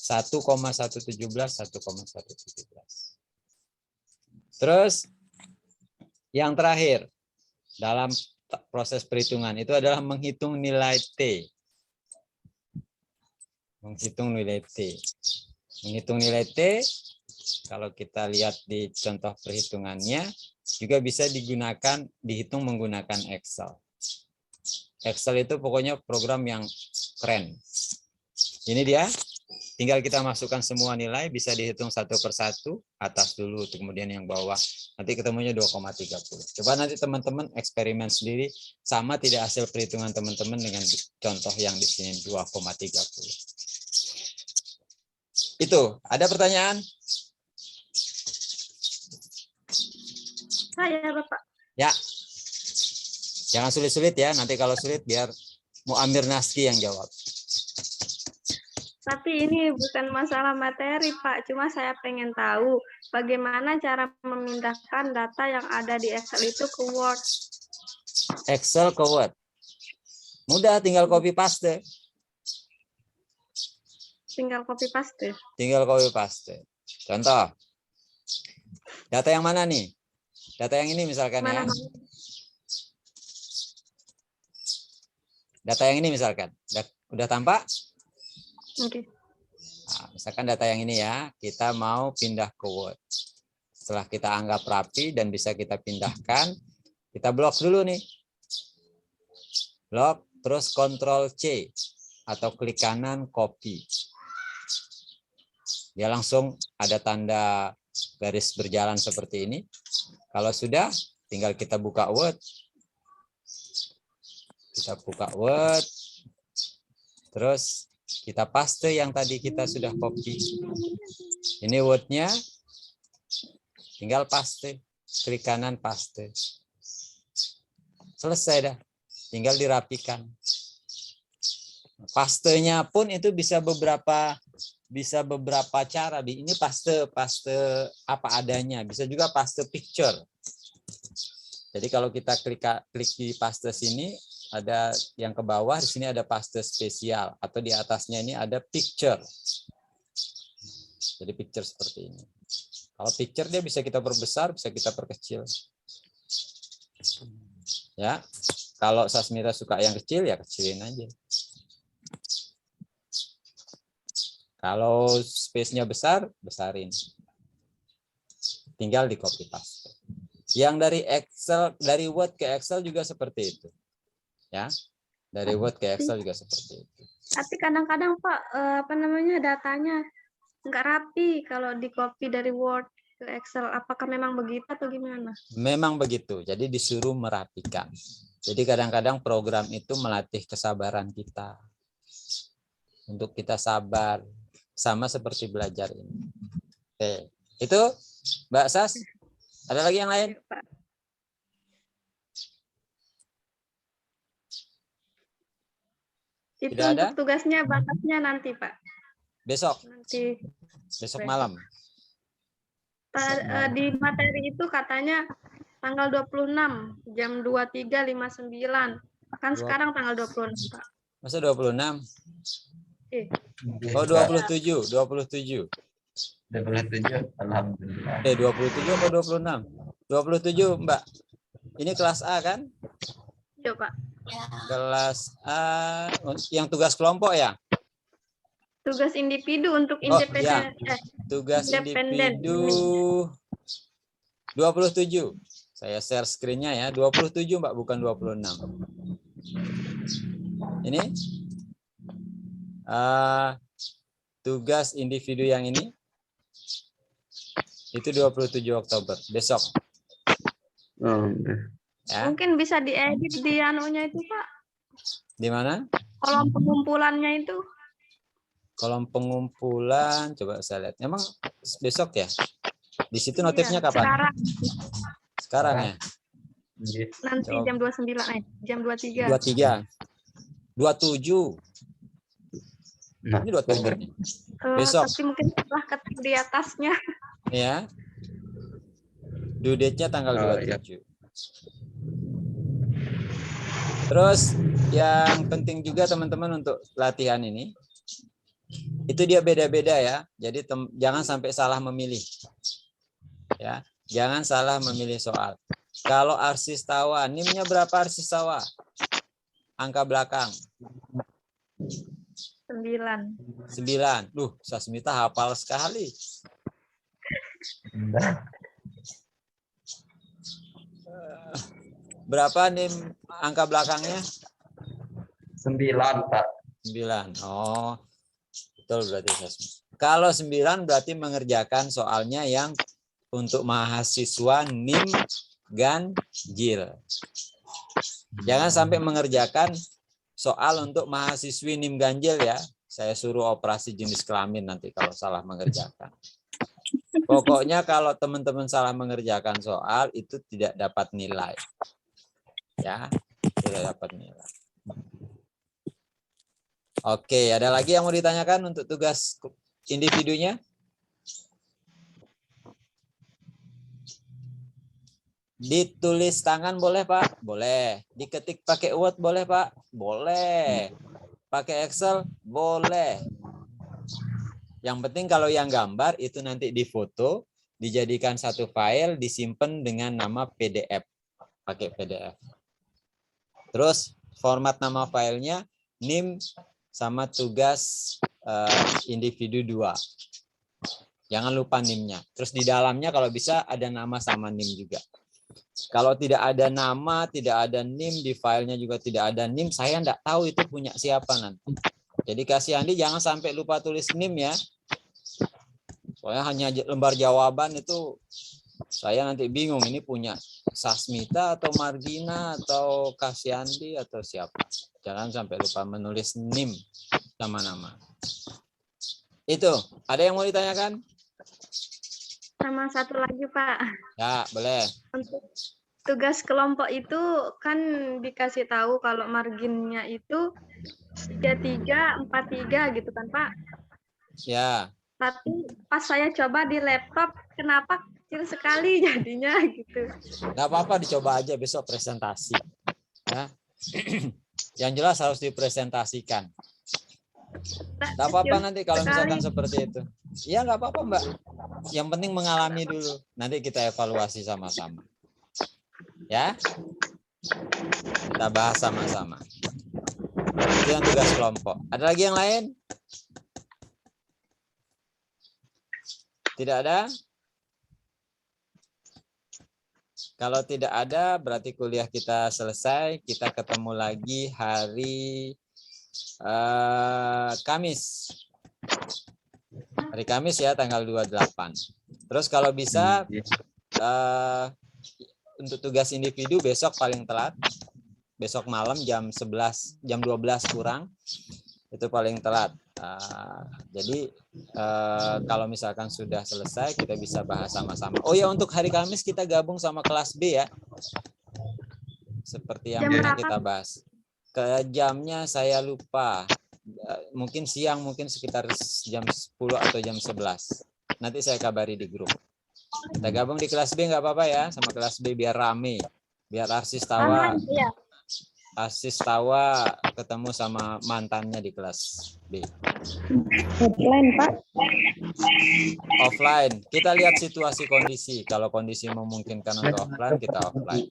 1,117, 1,117. Terus, yang terakhir, dalam proses perhitungan, itu adalah menghitung nilai T. Menghitung nilai T. Menghitung nilai T, kalau kita lihat di contoh perhitungannya, juga bisa dihitung menggunakan Excel. Excel itu pokoknya program yang keren. Ini dia tinggal kita masukkan semua nilai, bisa dihitung satu persatu, atas dulu, kemudian yang bawah. Nanti ketemunya 2,30. Coba nanti teman-teman eksperimen sendiri, sama tidak hasil perhitungan teman-teman dengan contoh yang di sini 2,30. Itu, ada pertanyaan? Saya Bapak. Ya. Jangan sulit-sulit ya, nanti kalau sulit biar Muamir Naski yang jawab. Tapi ini bukan masalah materi, Pak. Cuma saya pengen tahu bagaimana cara memindahkan data yang ada di Excel itu ke Word. Excel ke Word. Mudah, tinggal copy paste. Tinggal copy paste. Tinggal copy paste. Contoh. Data yang mana nih? Data yang ini misalkan ya. Mana? Data yang ini misalkan. Udah tampak? Oke. Nah, misalkan data yang ini ya, kita mau pindah ke Word. Setelah kita anggap rapi dan bisa kita pindahkan, kita blok dulu nih. Blok, terus Ctrl C atau klik kanan copy. Dia langsung ada tanda garis berjalan seperti ini. Kalau sudah, tinggal kita buka Word. Kita buka Word. Terus kita paste yang tadi kita sudah copy. Ini Word-nya. Tinggal paste. Klik kanan paste. Selesai dah. Tinggal dirapikan. Pastenya pun itu bisa beberapa cara. Ini paste apa adanya. Bisa juga paste picture. Jadi kalau kita klik di paste sini, ada yang ke bawah, di sini ada paste spesial, atau di atasnya ini ada picture. Jadi picture seperti ini. Kalau picture dia bisa kita perbesar, bisa kita perkecil. Ya, kalau Sasmita suka yang kecil ya kecilin aja. Kalau space-nya besar, besarin. Tinggal di copy paste. Yang dari Excel, dari Word ke Excel juga seperti itu. Ya, dari Word ke Excel juga seperti itu. Tapi kadang-kadang Pak, datanya nggak rapi kalau di copy dari Word ke Excel. Apakah memang begitu atau gimana? Memang begitu. Jadi disuruh merapikan. Jadi kadang-kadang program itu melatih kesabaran kita. Untuk kita sabar. Sama seperti belajar ini. Oke. Itu Mbak Sas. Ada lagi yang lain? Pak. Itu Tidak ada? untuk tugasnya batasnya nanti, Pak. Besok. Nanti Besok malam. di materi itu katanya tanggal 26 jam 23.59. Kan sekarang tanggal 26, Pak. Masa 26? Eh, Oh, 27. 27. 27. Alhamdulillah. 27 apa 26? 27, Mbak. Ini kelas A kan? iya, Pak. Kelas A yang tugas kelompok ya? Tugas individu untuk Oh, independen. Tugas Independen. individu 27. Saya share screen-nya ya. 27, Mbak, bukan 26. Ini tugas individu yang ini itu 27 Oktober, besok. Ya. Mungkin bisa diedit di anunya itu, Pak. Di mana? Kolom pengumpulannya itu. Kolom pengumpulan, coba saya lihat. Emang besok ya? Di situ notifnya Iya, kapan? Sekarang ya? Nanti Coba. jam 29, jam 23. 23. 27. Nah, Ini 27 nih. Oh, Besok. tapi mungkin setelah ketik di atasnya. Ya. Due date-nya tanggal 27. Terus yang penting juga teman-teman untuk latihan ini, itu dia beda-beda ya. Jadi jangan sampai salah memilih. Ya, jangan salah memilih soal. Kalau Arsis Tawa, NIM-nya berapa Arsis Tawa? Angka belakang. 9. Sasmita hafal sekali. Berapa NIM angka belakangnya? 9, Pak. 9. Oh. Betul berarti assessment. Kalau 9 berarti mengerjakan soalnya yang untuk mahasiswa NIM ganjil. Jangan sampai mengerjakan soal untuk mahasiswi NIM ganjil ya. Saya suruh operasi jenis kelamin nanti kalau salah mengerjakan. Pokoknya kalau teman-teman salah mengerjakan soal itu tidak dapat nilai. Ya, tidak dapat nilai. Oke, ada lagi yang mau ditanyakan untuk tugas individunya? Ditulis tangan boleh, Pak? Boleh. Diketik pakai Word boleh, Pak? Boleh. Pakai Excel? Boleh. Yang penting kalau yang gambar itu nanti difoto, dijadikan satu file, disimpan dengan nama PDF. Pakai PDF. Terus format nama filenya NIM sama tugas individu 2. Jangan lupa NIM-nya. Terus di dalamnya kalau bisa ada nama sama NIM juga. Kalau tidak ada nama, tidak ada NIM, di filenya juga tidak ada NIM, saya enggak tahu itu punya siapa nanti. Jadi kasih Andi jangan sampai lupa tulis NIM ya. Soalnya hanya lembar jawaban itu saya nanti bingung ini punya Sasmita atau Margina atau Kasyandi atau siapa. Jangan sampai lupa menulis NIM sama nama. Itu, ada yang mau ditanyakan? Sama satu lagi, Pak. Ya, boleh. Untuk tugas kelompok itu kan dikasih tahu kalau marginnya itu 33, 43 gitu kan, Pak. Ya. Tapi pas saya coba di laptop, kenapa kecil sekali jadinya gitu. Nggak apa-apa, dicoba aja besok presentasi. Ya. Yang jelas harus dipresentasikan. Nggak apa-apa nanti kalau misalkan seperti itu. Iya nggak apa-apa Mbak. Yang penting mengalami dulu. Nanti kita evaluasi sama-sama. Ya. Kita bahas sama-sama. Itu yang tugas kelompok. Ada lagi yang lain? Tidak ada? Kalau tidak ada, berarti kuliah kita selesai. Kita ketemu lagi hari Kamis. Hari Kamis ya, tanggal 28. Terus kalau bisa, untuk tugas individu besok paling telat. Besok malam jam 11, jam 12 kurang. Itu paling telat. Jadi kalau misalkan sudah selesai, kita bisa bahas sama-sama. Oh ya, untuk hari Kamis kita gabung sama kelas B ya. Seperti yang pernah kita bahas. Ke jamnya saya lupa. Mungkin siang, mungkin sekitar jam 10 atau jam 11. Nanti saya kabari di grup. Kita gabung di kelas B nggak apa-apa ya, sama kelas B biar rame. Biar Arsis Tawa. Arsis Tawa ketemu sama mantannya di kelas B. Offline, Pak. Offline. Kita lihat situasi kondisi. Kalau kondisi memungkinkan untuk offline, kita offline.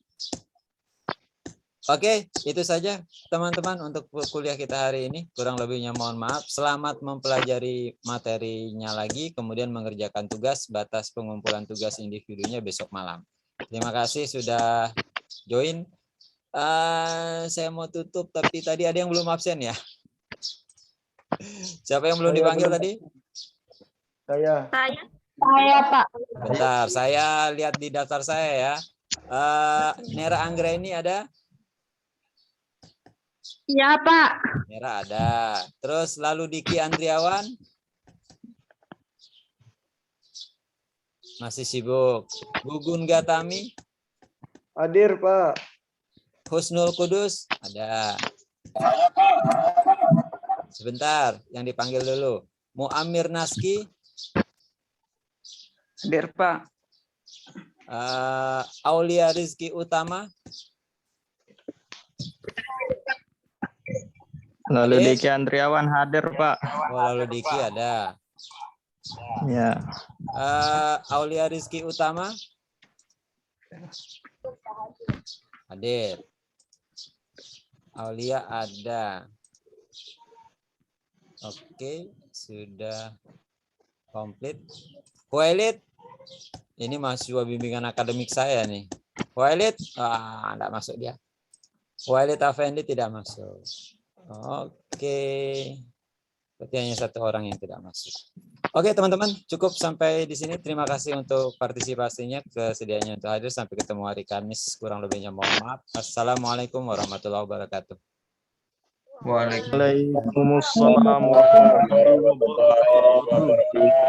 Oke, itu saja teman-teman untuk kuliah kita hari ini. Kurang lebihnya mohon maaf. Selamat mempelajari materinya lagi, kemudian mengerjakan tugas. Batas pengumpulan tugas individunya besok malam. Terima kasih sudah join. Saya mau tutup, tapi tadi ada yang belum absen ya. Siapa yang belum dipanggil tadi? Saya. Saya, Pak. Bentar, saya lihat di daftar saya ya. Nera Anggraini ada? Iya, Pak. Nera ada. Terus lalu Diki Andriawan? Masih sibuk. Gugun Gatami? Hadir, Pak. Husnul Kudus? Ada. Sebentar, yang dipanggil dulu. Muamir Naski? Hadir, Pak. Aulia Rizky Utama? Lalu Diki Andriawan hadir, Pak. Oh, lalu Diki ada. Ya. Aulia Rizky Utama? Hadir. Aulia ada. Oke, sudah komplit. Huailid, ini mahasiswa bimbingan akademik saya nih. Huailid, enggak masuk dia. Huailid Afendi tidak masuk. Oke. Berarti hanya 1 orang yang tidak masuk. Oke teman-teman, cukup sampai di sini. Terima kasih untuk partisipasinya, kesediaannya untuk hadir. Sampai ketemu hari Kamis. Kurang lebihnya mohon maaf. Assalamualaikum warahmatullahi wabarakatuh. Waalaikumsalam. Waalaikumsalam warahmatullahi wabarakatuh.